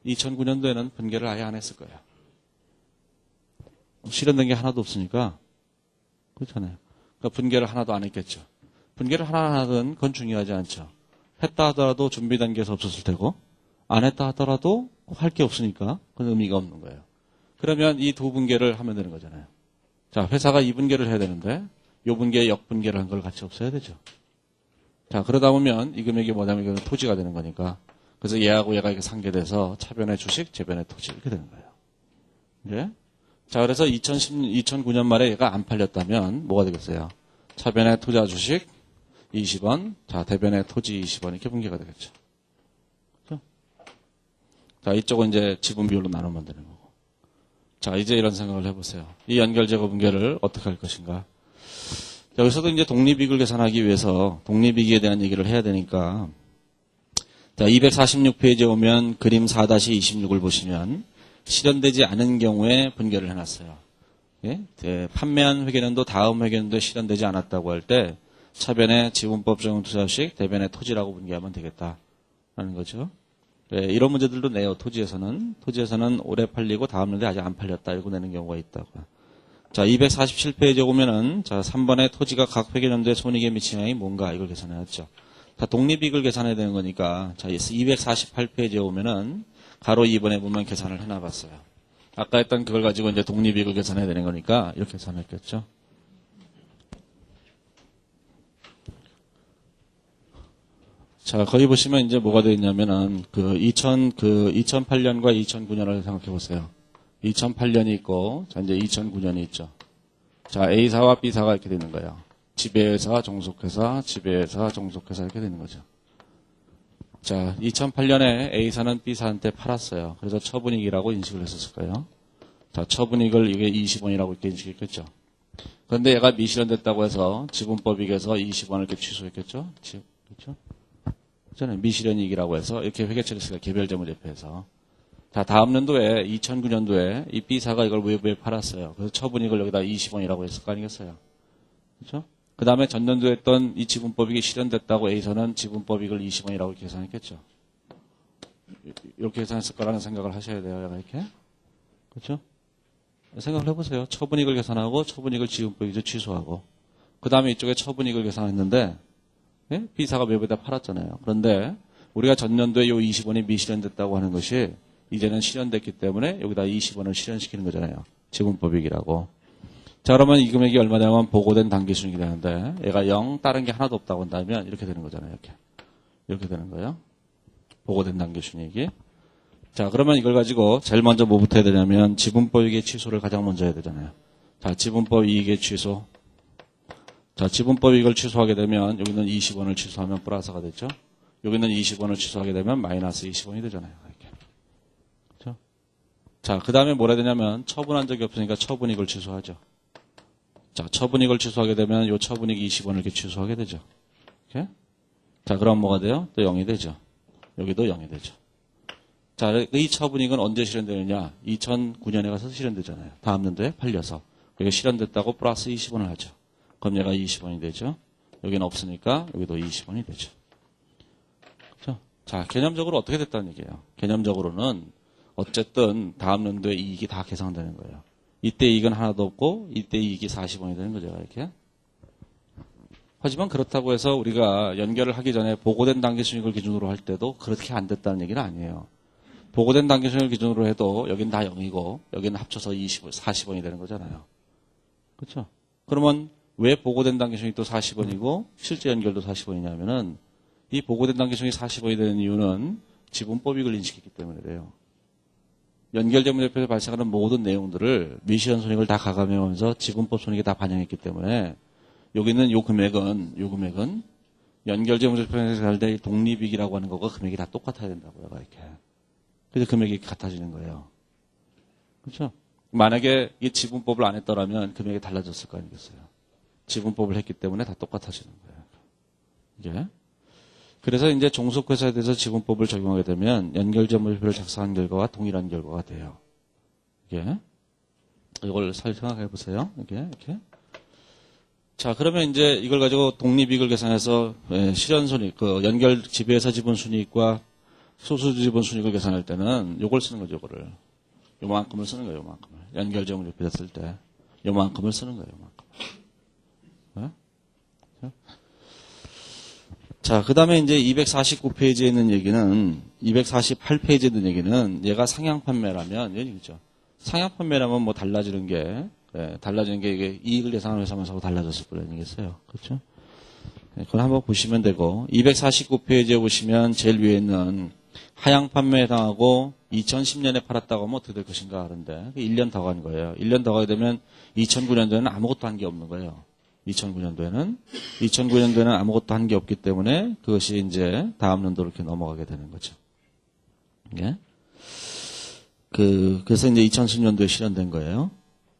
2009년도에는 분계를 아예 안 했을 거예요. 실현된 게 하나도 없으니까 그렇잖아요. 그러니까 분계를 하나도 안 했겠죠. 분계를 하나 하든 그건 중요하지 않죠. 했다 하더라도 준비 단계에서 없었을 테고 안 했다 하더라도 할 게 없으니까 그건 의미가 없는 거예요. 그러면 이 두 분계를 하면 되는 거잖아요. 자, 회사가 이 분계를 해야 되는데 요 분계에 역분계를 한 걸 같이 없애야 되죠. 자, 그러다 보면 이 금액이 뭐냐면 이거는 토지가 되는 거니까 그래서 얘하고 얘가 이렇게 상계돼서 차변의 주식, 재변의 토지 이렇게 되는 거예요. 예? 자, 그래서 2009년 말에 얘가 안 팔렸다면 뭐가 되겠어요? 차변의 투자 주식 20원, 자, 대변의 토지 20원 이렇게 분계가 되겠죠. 그렇죠? 자, 이쪽은 이제 지분 비율로 나누면 되는 거고. 자, 이제 이런 생각을 해보세요. 이 연결재고 분계를 어떻게 할 것인가? 여기서도 이제 독립이익을 계산하기 위해서 독립이익에 대한 얘기를 해야 되니까 자, 246페이지에 오면 그림 4-26을 보시면 실현되지 않은 경우에 분계를 해놨어요. 예? 판매한 회계연도 다음 회계연도에 실현되지 않았다고 할 때 차변의 지분법 적용 투자식, 대변의 토지라고 분계하면 되겠다라는 거죠. 네, 이런 문제들도 내요. 토지에서는 올해 팔리고 다음 년도에 아직 안 팔렸다 이러고 내는 경우가 있다고. 자, 247페이지에 보면은 자, 3번에 토지가 각 회계연도에 손익에 미치는 영향이 뭔가 이걸 계산해야죠. 자, 독립이익을 계산해야 되는 거니까 자, 248페이지에 오면은 가로 2번에 보면 계산을 해놔봤어요. 아까 했던 그걸 가지고 이제 독립이익을 계산해야 되는 거니까 이렇게 계산했겠죠. 자, 거기 보시면 이제 뭐가 되어 있냐면은, 2008년과 2009년을 생각해 보세요. 2008년이 있고, 자, 이제 2009년이 있죠. 자, A사와 B사가 이렇게 되는 거예요. 지배회사, 종속회사, 지배회사, 종속회사 이렇게 되는 거죠. 자, 2008년에 A사는 B사한테 팔았어요. 그래서 처분이익이라고 인식을 했었을 거예요. 자, 처분이익을 이게 20원이라고 이렇게 인식했겠죠. 그런데 얘가 미실현됐다고 해서 지분법익에서 20원을 이렇게 취소했겠죠. 그렇죠? 저는 미실현이익이라고 해서 이렇게 회계처리했으니까 개별재무제표에서. 자, 다음 년도에 2009년도에 이 B사가 이걸 외부에 팔았어요. 그래서 처분이익을 여기다 20원이라고 했을 거 아니겠어요. 그렇죠? 그 다음에 전년도에 했던 이 지분법익이 실현됐다고 A사는 지분법익을 20원이라고 계산했겠죠. 이렇게 계산했을 거라는 생각을 하셔야 돼요. 얘가 이렇게. 그렇죠? 생각을 해보세요. 처분이익을 계산하고 처분이익을 지분법익에서 취소하고 그 다음에 이쪽에 처분이익을 계산했는데 예? B사가 외부에다 팔았잖아요. 그런데 우리가 전년도에 이 20원이 미실현됐다고 하는 것이 이제는 실현됐기 때문에 여기다 20원을 실현시키는 거잖아요. 지분법익이라고. 자, 그러면 이 금액이 얼마냐면 보고된 당기순이익이 되는데 얘가 0 다른 게 하나도 없다고 한다면 이렇게 되는 거잖아요. 이렇게 되는 거예요. 보고된 당기순이익이. 자, 그러면 이걸 가지고 제일 먼저 뭐부터 해야 되냐면 지분법이익의 취소를 가장 먼저 해야 되잖아요. 자, 지분법이익의 취소. 자, 지분법이익을 취소하게 되면 여기는 20원을 취소하면 플러스가 됐죠. 여기는 20원을 취소하게 되면 마이너스 20원이 되잖아요. 이렇게. 그렇죠? 자, 그 다음에 뭐라 해야 되냐면 처분한 적이 없으니까 처분이익을 취소하죠. 자, 처분이익을 취소하게 되면 이 처분이익 20원을 이렇게 취소하게 되죠. 이렇게. 자, 그럼 뭐가 돼요? 또 0이 되죠. 여기도 0이 되죠. 자, 이 처분이익은 언제 실현되느냐? 2009년에 가서 실현되잖아요. 다음 년도에 팔려서. 여기 실현됐다고 플러스 20원을 하죠. 그럼 얘가 20원이 되죠. 여기는 없으니까 여기도 20원이 되죠. 그렇죠? 자, 개념적으로 어떻게 됐다는 얘기예요. 개념적으로는 어쨌든 다음 년도에 이익이 다 계산되는 거예요. 이때 이익은 하나도 없고 이때 이익이 40원이 되는 거죠. 이렇게. 하지만 그렇다고 해서 우리가 연결을 하기 전에 보고된 당기순이익을 기준으로 할 때도 그렇게 안 됐다는 얘기는 아니에요. 보고된 당기순이익을 기준으로 해도 여긴 다 0이고 여기는 합쳐서 40원이 되는 거잖아요. 그렇죠? 그러면 왜 보고된 당기순이익도 40원이고 실제 연결도 40원이냐면은 이 보고된 당기순이익이 40원이 되는 이유는 지분법익을 인식했기 때문에 그래요. 연결재무제표에서 발생하는 모든 내용들을 미실현 손익을 다 가감해오면서 지분법 손익에 다 반영했기 때문에 여기는 요 금액은 연결재무제표에서 갈 때 독립이익이라고 하는 거가 금액이 다 똑같아야 된다고요. 이렇게. 그래서 금액이 같아지는 거예요. 그렇죠? 만약에 이 지분법을 안 했더라면 금액이 달라졌을 거 아니겠어요. 지분법을 했기 때문에 다 똑같아지는 거예요. 이게. 그래서 이제 종속회사에 대해서 지분법을 적용하게 되면 연결재무제표를 작성한 결과와 동일한 결과가 돼요. 이게. 이걸 잘 생각해 보세요. 이렇게. 자, 그러면 이제 이걸 가지고 독립이익을 계산해서 실현손익, 연결 지배회사 지분순이익과 소수주 지분순이익을 계산할 때는 요걸 쓰는 거죠, 요거를. 요만큼을 쓰는 거예요, 요만큼을. 연결재무제표 됐을 때. 요만큼을 쓰는 거예요, 요만큼. 네? 자, 그 다음에 이제 249페이지에 있는 얘기는, 248페이지에 있는 얘기는 얘가 상향 판매라면, 얘기죠. 상향 판매라면 뭐 달라지는 게 이게 이익을 예상하는 회사면서 달라졌을 거라는 얘기겠어요. 그렇죠? 네, 그걸 한번 보시면 되고, 249페이지에 보시면 제일 위에 있는 하향 판매에 해당하고 2010년에 팔았다고 하면 어떻게 될 것인가 하는데, 1년 더 간 거예요. 1년 더 가게 되면 2009년도에는 아무것도 한 게 없는 거예요. 2009년도에는 아무것도 한 게 없기 때문에 그것이 이제 다음 년도로 이렇게 넘어가게 되는 거죠. 예? 그래서 이제 2010년도에 실현된 거예요.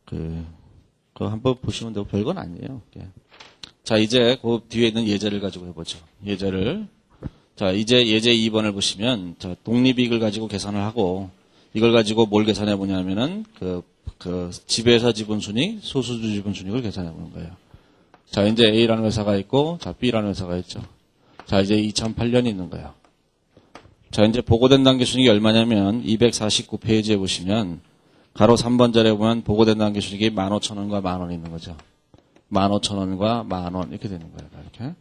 그거 한번 보시면 되고 별건 아니에요. 예. 자, 이제 그 뒤에 있는 예제를 가지고 해보죠. 예제를. 자, 이제 예제 2번을 보시면, 자, 독립이익을 가지고 계산을 하고, 이걸 가지고 뭘 계산해 보냐면은, 지배회사 지분순이익, 소수주 지분순이익을 계산해 보는 거예요. 자, 이제 A라는 회사가 있고, 자, B라는 회사가 있죠. 자, 이제 2008년이 있는 거예요. 자, 이제 보고된 당기순이익이 얼마냐면, 249페이지에 보시면, 가로 3번 자리에 보면 보고된 당기순이익이 15,000원과 10,000원이 있는 거죠. 15,000원과 10,000원 이렇게 되는 거예요. 이렇게.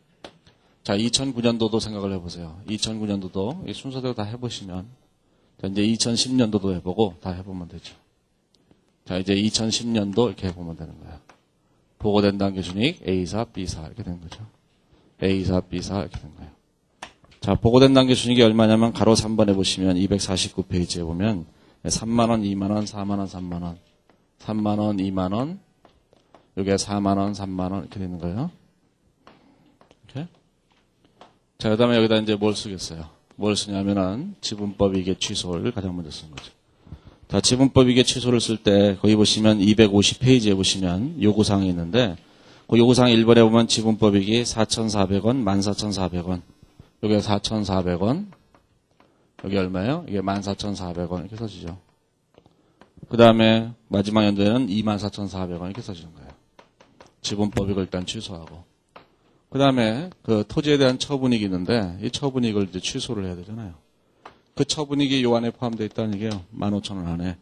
자, 2009년도도 생각을 해보세요. 2009년도도 순서대로 다 해보시면, 자, 이제 2010년도도 해보고 다 해보면 되죠. 자, 이제 2010년도 이렇게 해보면 되는 거예요. 보고된 당기순이익 A사, B사 이렇게 되는 거죠. A사, B사 이렇게 된 거예요. 자, 보고된 단기 순이익이 얼마냐면 가로 3번에 보시면 249페이지에 보면 3만원, 2만원, 4만원, 3만원, 3만원, 2만원, 요게 4만원, 3만원 이렇게 되는 거예요. 이렇게. 자, 그 다음에 여기다 이제 뭘 쓰겠어요? 뭘 쓰냐면은 지분법이익의 취소를 가장 먼저 쓰는 거죠. 자, 지분법이익의 취소를 쓸 때 거기 보시면 250페이지에 보시면 요구사항이 있는데 그 요구사항 1번에 보면 지분법이익이 4,400원, 14,400원. 여기 4,400원. 여기 얼마예요? 이게 14,400원 이렇게 써지죠. 그 다음에 마지막 연도에는 24,400원 이렇게 써지는 거예요. 지분법이익을 일단 취소하고. 그 다음에 그 토지에 대한 처분이익이 있는데 이 처분이익을 이제 취소를 해야 되잖아요. 그 처분이익이 요 안에 포함되어 있다는 얘기예요. 15,000원 안에.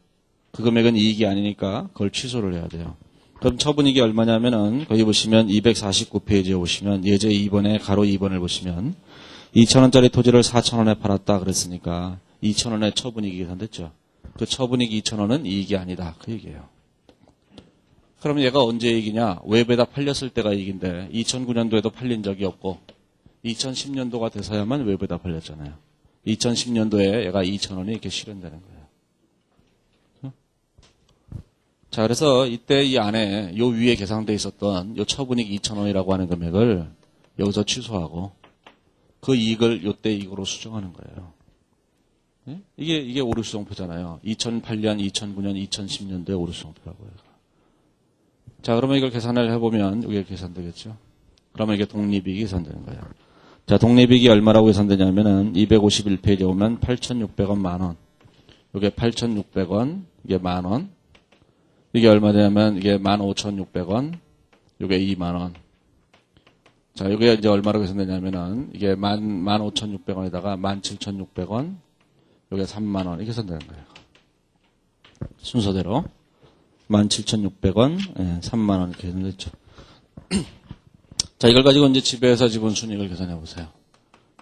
그 금액은 이익이 아니니까 그걸 취소를 해야 돼요. 그럼 처분이익이 얼마냐면은 거기 보시면 249페이지에 보시면 예제 2번에 가로 2번을 보시면 2,000원짜리 토지를 4,000원에 팔았다 그랬으니까 2,000원의 처분이익이 계산됐죠. 그 처분이익 2,000원은 이익이 아니다. 그 얘기예요. 그럼 얘가 언제 이익이냐? 외부에다 팔렸을 때가 이익인데 2009년도에도 팔린 적이 없고 2010년도가 돼서야만 외부에다 팔렸잖아요. 2010년도에 얘가 2,000원이 이렇게 실현되는 거예요. 자, 그래서 이때 이 안에 요 위에 계산돼 있었던 요 처분이익 2,000원이라고 하는 금액을 여기서 취소하고 그 이익을 요때 이익으로 수정하는 거예요. 네? 이게 오류수정표잖아요. 2008년, 2009년, 2010년도에 오류수정표라고 해요. 자, 그러면 이걸 계산을 해보면 이게 계산되겠죠. 그러면 이게 독립이익이 계산되는 거예요. 자, 독립이익이 얼마라고 계산되냐면은 251페이지에 오면 8,600원 만원. 이게 8,600원, 이게 만원. 이게 얼마 되냐면 이게 15,600원, 이게 2만원. 자, 이게 이제 얼마로 계산되냐면은 이게 15,600원에다가 17,600원, 이게 3만원 이렇게 계산되는 거예요. 순서대로 17,600원, 3만원 이렇게 계산됐죠. 자, 이걸 가지고 이제 지배회사 지분 순이익을 계산해 보세요.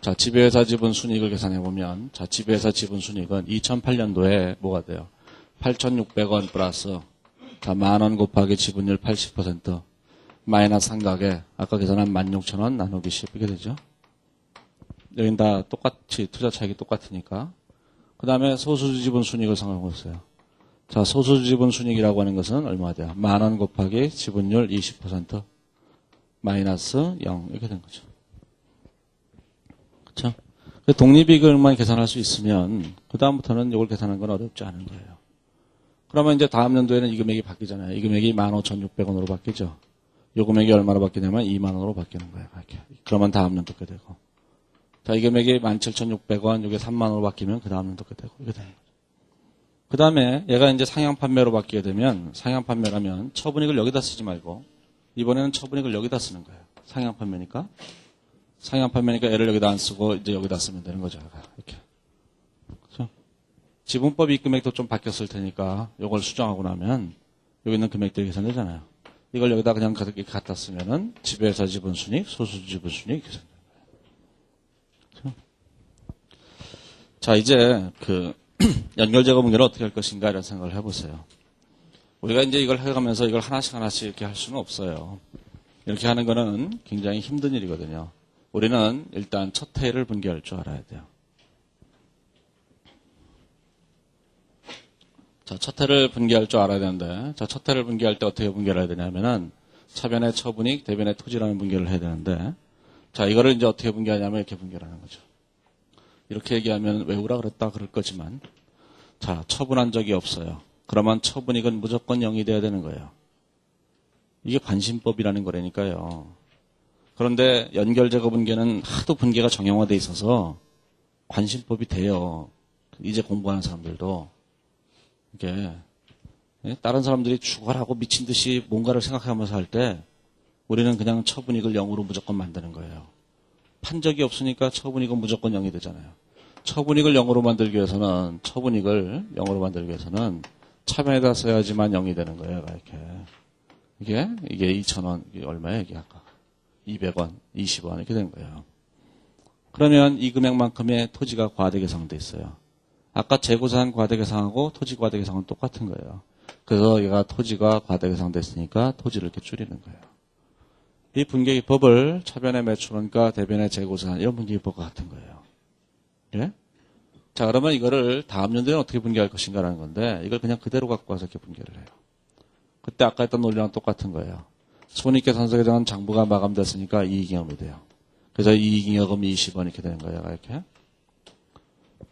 자, 지배회사 지분 순이익을 계산해 보면, 자, 지배회사 지분 순이익은 2008년도에 뭐가 돼요? 8,600원 플러스, 자, 만원 곱하기 지분율 80%, 마이너스 한가계, 아까 계산한 16,000원 나누기 10 이렇게 되죠. 여긴 다 똑같이, 투자 차익이 똑같으니까. 그 다음에 소수주 지분 순이익을 생각해 보세요. 자, 소수주 지분 순이익이라고 하는 것은 얼마가 돼요? 만원 곱하기 지분율 20%, 마이너스 0 이렇게 된 거죠. 그렇죠? 독립이익을만 계산할 수 있으면 그 다음부터는 이걸 계산하는 건 어렵지 않은 거예요. 그러면 이제 다음 연도에는 이 금액이 바뀌잖아요. 이 금액이 15,600원으로 바뀌죠. 이 금액이 얼마로 바뀌냐면 2만 원으로 바뀌는 거예요. 이렇게. 그러면 다음 연도 게 되고. 자, 이 금액이 17,600원, 이게 3만 원으로 바뀌면 그 다음 연도 게 되고 이렇게 되는 거죠. 그 다음에 얘가 이제 상향 판매로 바뀌게 되면 상향 판매라면 처분이익을 여기다 쓰지 말고 이번에는 처분이익을 여기다 쓰는 거예요. 상향 판매니까. 상향 판매니까 얘를 여기다 안 쓰고 이제 여기다 쓰면 되는 거죠. 이렇게. 그렇죠? 지분법 이익 금액도 좀 바뀌었을 테니까 이걸 수정하고 나면 여기 있는 금액들이 계산되잖아요. 이걸 여기다 그냥 이렇게 갖다 쓰면은 지배회사 지분 순이익, 소수주 지분 순이익 계산되는 거예요. 그렇죠? 자, 이제 그 연결제거 문제를 어떻게 할 것인가 이런 생각을 해보세요. 우리가 이제 이걸 해가면서 이걸 하나씩 이렇게 할 수는 없어요. 이렇게 하는 거는 굉장히 힘든 일이거든요. 우리는 일단 첫 해를 분개할 줄 알아야 돼요. 자, 첫 해를 분개할 줄 알아야 되는데, 자, 첫 해를 분개할 때 어떻게 분개를 해야 되냐면은 차변의 처분이익, 대변의 토지라는 분개를 해야 되는데, 자, 이거를 이제 어떻게 분개하냐면 이렇게 분개를 하는 거죠. 이렇게 얘기하면 외우라 그랬다 그럴 거지만, 자, 처분한 적이 없어요. 그러면 처분이익은 무조건 0이 돼야 되는 거예요. 이게 관심법이라는 거라니까요. 그런데 연결제거 분개는 하도 분개가 정형화돼 있어서 관심법이 돼요. 이제 공부하는 사람들도. 이게 다른 사람들이 죽어라고 미친 듯이 뭔가를 생각하면서 할 때 우리는 그냥 처분이익을 0으로 무조건 만드는 거예요. 판 적이 없으니까 처분이익은 무조건 0이 되잖아요. 처분이익을 0으로 만들기 위해서는 차변에다 써야지만 0이 되는 거예요. 이렇게. 이게 2,000원, 이게 얼마예요? 이게 아까 200원, 20원 이렇게 된 거예요. 그러면 이 금액만큼의 토지가 과대계상돼 있어요. 아까 재고산 과대계상하고 토지 과대계상은 똑같은 거예요. 그래서 얘가 토지가 과대계상됐으니까 토지를 이렇게 줄이는 거예요. 이 분계기법을 차변의 매출원가, 대변의 재고산 이런 분계기법과 같은 거예요. 예? 자, 그러면 이거를 다음 연도에는 어떻게 분개할 것인가라는 건데, 이걸 그냥 그대로 갖고 와서 이렇게 분개를 해요. 그때 아까 했던 논리랑 똑같은 거예요. 손익계 산술계정은 장부가 마감됐으니까 이익잉여금이 돼요. 그래서 이익잉여금이 20원 이렇게 되는 거예요. 이렇게.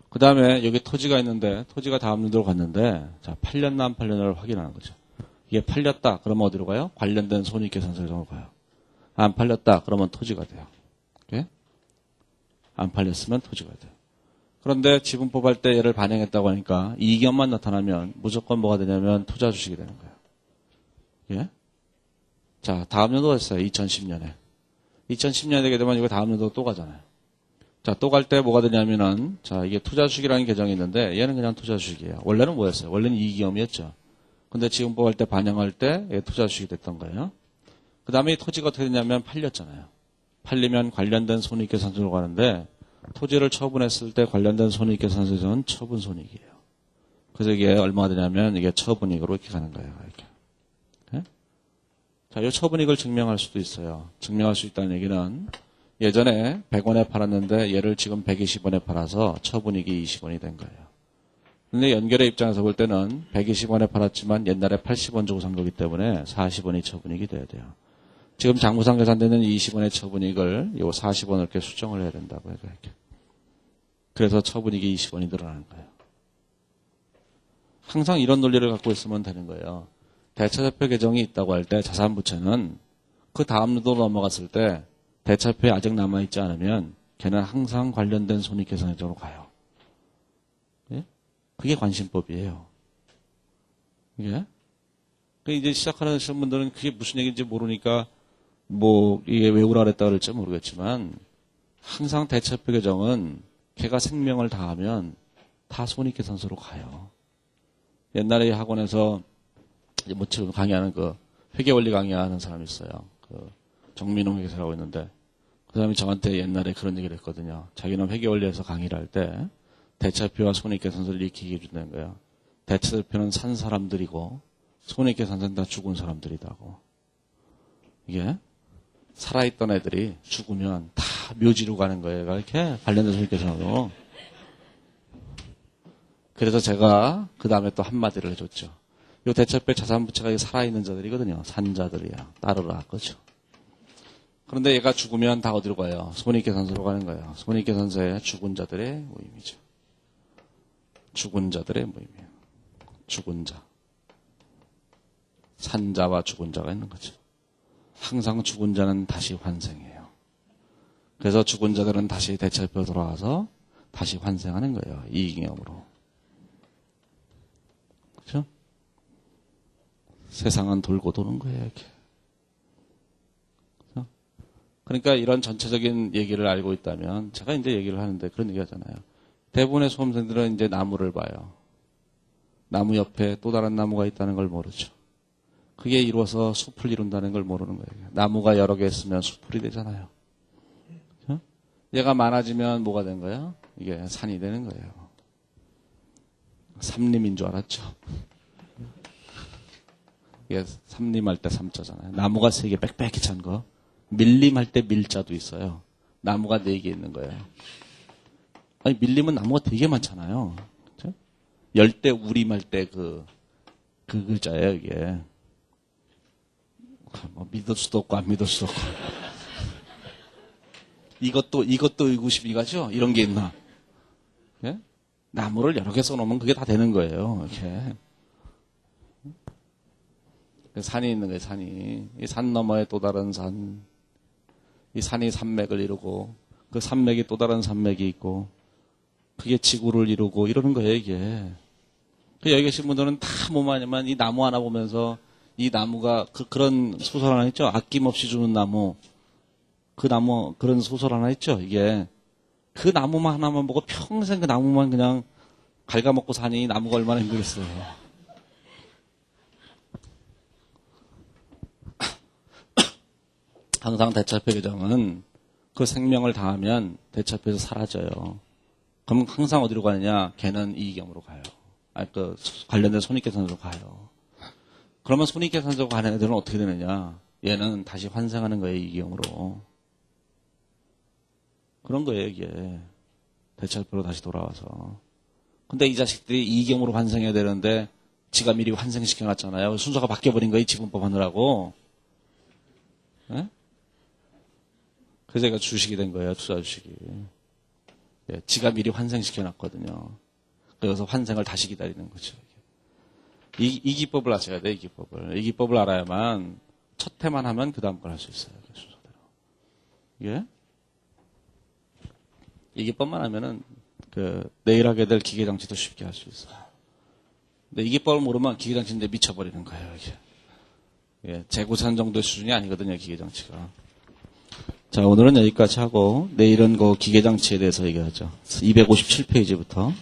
그 다음에 여기 토지가 있는데, 토지가 다음 연도로 갔는데, 자, 팔렸나 안 팔렸나를 확인하는 거죠. 이게 팔렸다. 그러면 어디로 가요? 관련된 손익계 산술계정으로 가요. 안 팔렸다. 그러면 토지가 돼요. 이렇게? 안 팔렸으면 토지가 돼요. 그런데 지분법 할 때 얘를 반영했다고 하니까 이익잉여금만 나타나면 무조건 뭐가 되냐면 투자 주식이 되는 거예요. 예? 자, 다음 연도가 됐어요. 2010년에. 2010년에 되게 되면 이거 다음 연도 또 가잖아요. 자, 또 갈 때 뭐가 되냐면은, 자, 이게 투자주식이라는 계정이 있는데, 얘는 그냥 투자주식이에요. 원래는 뭐였어요? 원래는 이익잉여금이었죠. 근데 지분법 할 때 반영할 때, 얘 투자주식이 됐던 거예요. 그 다음에 이 토지가 어떻게 되냐면 팔렸잖아요. 팔리면 관련된 손익계산서로 가는데, 토지를 처분했을 때 관련된 손익계산서는 처분 손익이에요. 그래서 이게 얼마가 되냐면, 이게 처분이익으로 이렇게 가는 거예요. 이렇게. 자, 이 처분익을 증명할 수도 있어요. 증명할 수 있다는 얘기는 예전에 100원에 팔았는데 얘를 지금 120원에 팔아서 처분익이 20원이 된 거예요. 근데 연결의 입장에서 볼 때는 120원에 팔았지만 옛날에 80원 주고 산 거기 때문에 40원이 처분익이 돼야 돼요. 지금 장부상 계산되는 20원의 처분익을 요 40원을 이렇게 수정을 해야 된다고 해요. 이렇게. 그래서 처분익이 20원이 늘어나는 거예요. 항상 이런 논리를 갖고 있으면 되는 거예요. 대차협회 계정이 있다고 할 때 자산부채는 그 다음 년도 넘어갔을 때 대차협회에 아직 남아있지 않으면 걔는 항상 관련된 손익계산계정으로 가요. 예? 그게 관심법이에요. 이게? 이제 시작하는 분들은 그게 무슨 얘기인지 모르니까 뭐 이게 왜 오라 그랬다 그럴지 모르겠지만 항상 대차협회 계정은 걔가 생명을 다하면 다 손익계산서로 가요. 옛날에 학원에서 모처럼 강의하는 그 회계원리 강의하는 사람이 있어요. 그 정민홍 회계사라고 있는데 그 사람이 저한테 옛날에 그런 얘기를 했거든요. 자기는 회계원리에서 강의를 할 때 대차표와 손익계산서를 이렇게 얘기해 준다는 거예요. 대차표는 산 사람들이고 손익계산서는 다 죽은 사람들이다고. 이게 살아있던 애들이 죽으면 다 묘지로 가는 거예요. 이렇게 관련된 손익계산으로. 그래서 제가 그 다음에 또 한마디를 해줬죠. 이 대차표 자산부채가 살아있는 자들이거든요. 산자들이야. 따르라. 그죠? 그런데 얘가 죽으면 다 어디로 가요? 손익계산서로 가는 거예요. 손익계산서에 죽은 자들의 모임이죠. 죽은 자들의 모임이에요. 죽은 자. 산자와 죽은 자가 있는 거죠. 항상 죽은 자는 다시 환생해요. 그래서 죽은 자들은 다시 대차표 돌아와서 다시 환생하는 거예요. 이익잉여금으로. 그렇죠? 세상은 돌고 도는 거예요. 이렇게. 그렇죠? 그러니까 이런 전체적인 얘기를 알고 있다면 제가 이제 얘기를 하는데 그런 얘기 하잖아요. 대부분의 수험생들은 이제 나무를 봐요. 나무 옆에 또 다른 나무가 있다는 걸 모르죠. 그게 이루어서 숲을 이룬다는 걸 모르는 거예요. 나무가 여러 개 있으면 숲이 되잖아요. 그렇죠? 얘가 많아지면 뭐가 된 거예요? 이게 산이 되는 거예요. 삼림인 줄 알았죠. 이게 삼림할 때 삼자잖아요. 나무가 3개 빽빽히 찬 거. 밀림할 때 밀자도 있어요. 나무가 4개 있는 거예요. 아니 밀림은 나무가 되게 많잖아요. 그렇죠? 열대 우림할 때 그 글자예요 이게. 뭐 믿을 수도 없고 안 믿을 수도 없고. 이것도 의구심이가죠? 이런 게 있나? 예? 나무를 여러 개 써놓으면 그게 다 되는 거예요. 이렇게. 산이 있는 거예요, 산이. 이 산 너머에 또 다른 산. 이 산이 산맥을 이루고, 그 산맥이 또 다른 산맥이 있고, 그게 지구를 이루고, 이러는 거예요, 이게. 여기 계신 분들은 다 뭐냐면 이 나무 하나 보면서 이 나무가 그런 소설 하나 있죠? 아낌없이 주는 나무. 그 나무, 그런 소설 하나 있죠? 이게. 그 나무만 하나만 보고 평생 그 나무만 그냥 갉아먹고 사니 나무가 얼마나 힘들겠어요. 항상 대차표 계정은 그 생명을 다하면 대차표에서 사라져요. 그럼 항상 어디로 가느냐? 걔는 이익잉여금으로 가요. 그 관련된 손익계산서로 가요. 그러면 손익계산서로 가는 애들은 어떻게 되느냐? 얘는 다시 환생하는 거예요, 이익잉여금으로. 그런 거예요, 이게. 대체표로 다시 돌아와서. 근데 이 자식들이 이경으로 환생해야 되는데 지가 미리 환생시켜놨잖아요. 순서가 바뀌어버린 거예요. 지분법 하느라고. 예? 그래서 얘가 주식이 된 거예요. 투자 주식이. 예, 지가 미리 환생시켜놨거든요. 그래서 환생을 다시 기다리는 거죠. 이 기법을 아셔야 돼요. 이 기법을. 이 기법을 알아야만 첫 해만 하면 그 다음 걸 할 수 있어요. 순서대로. 예? 이 기법만 하면은 내일 하게 될 기계장치도 쉽게 할 수 있어요. 근데 이 기법을 모르면 기계장치인데 미쳐버리는 거예요. 이게. 예, 재고산 정도의 수준이 아니거든요. 기계장치가. 자, 오늘은 여기까지 하고 내일은 그 기계장치에 대해서 얘기하죠. 257페이지부터.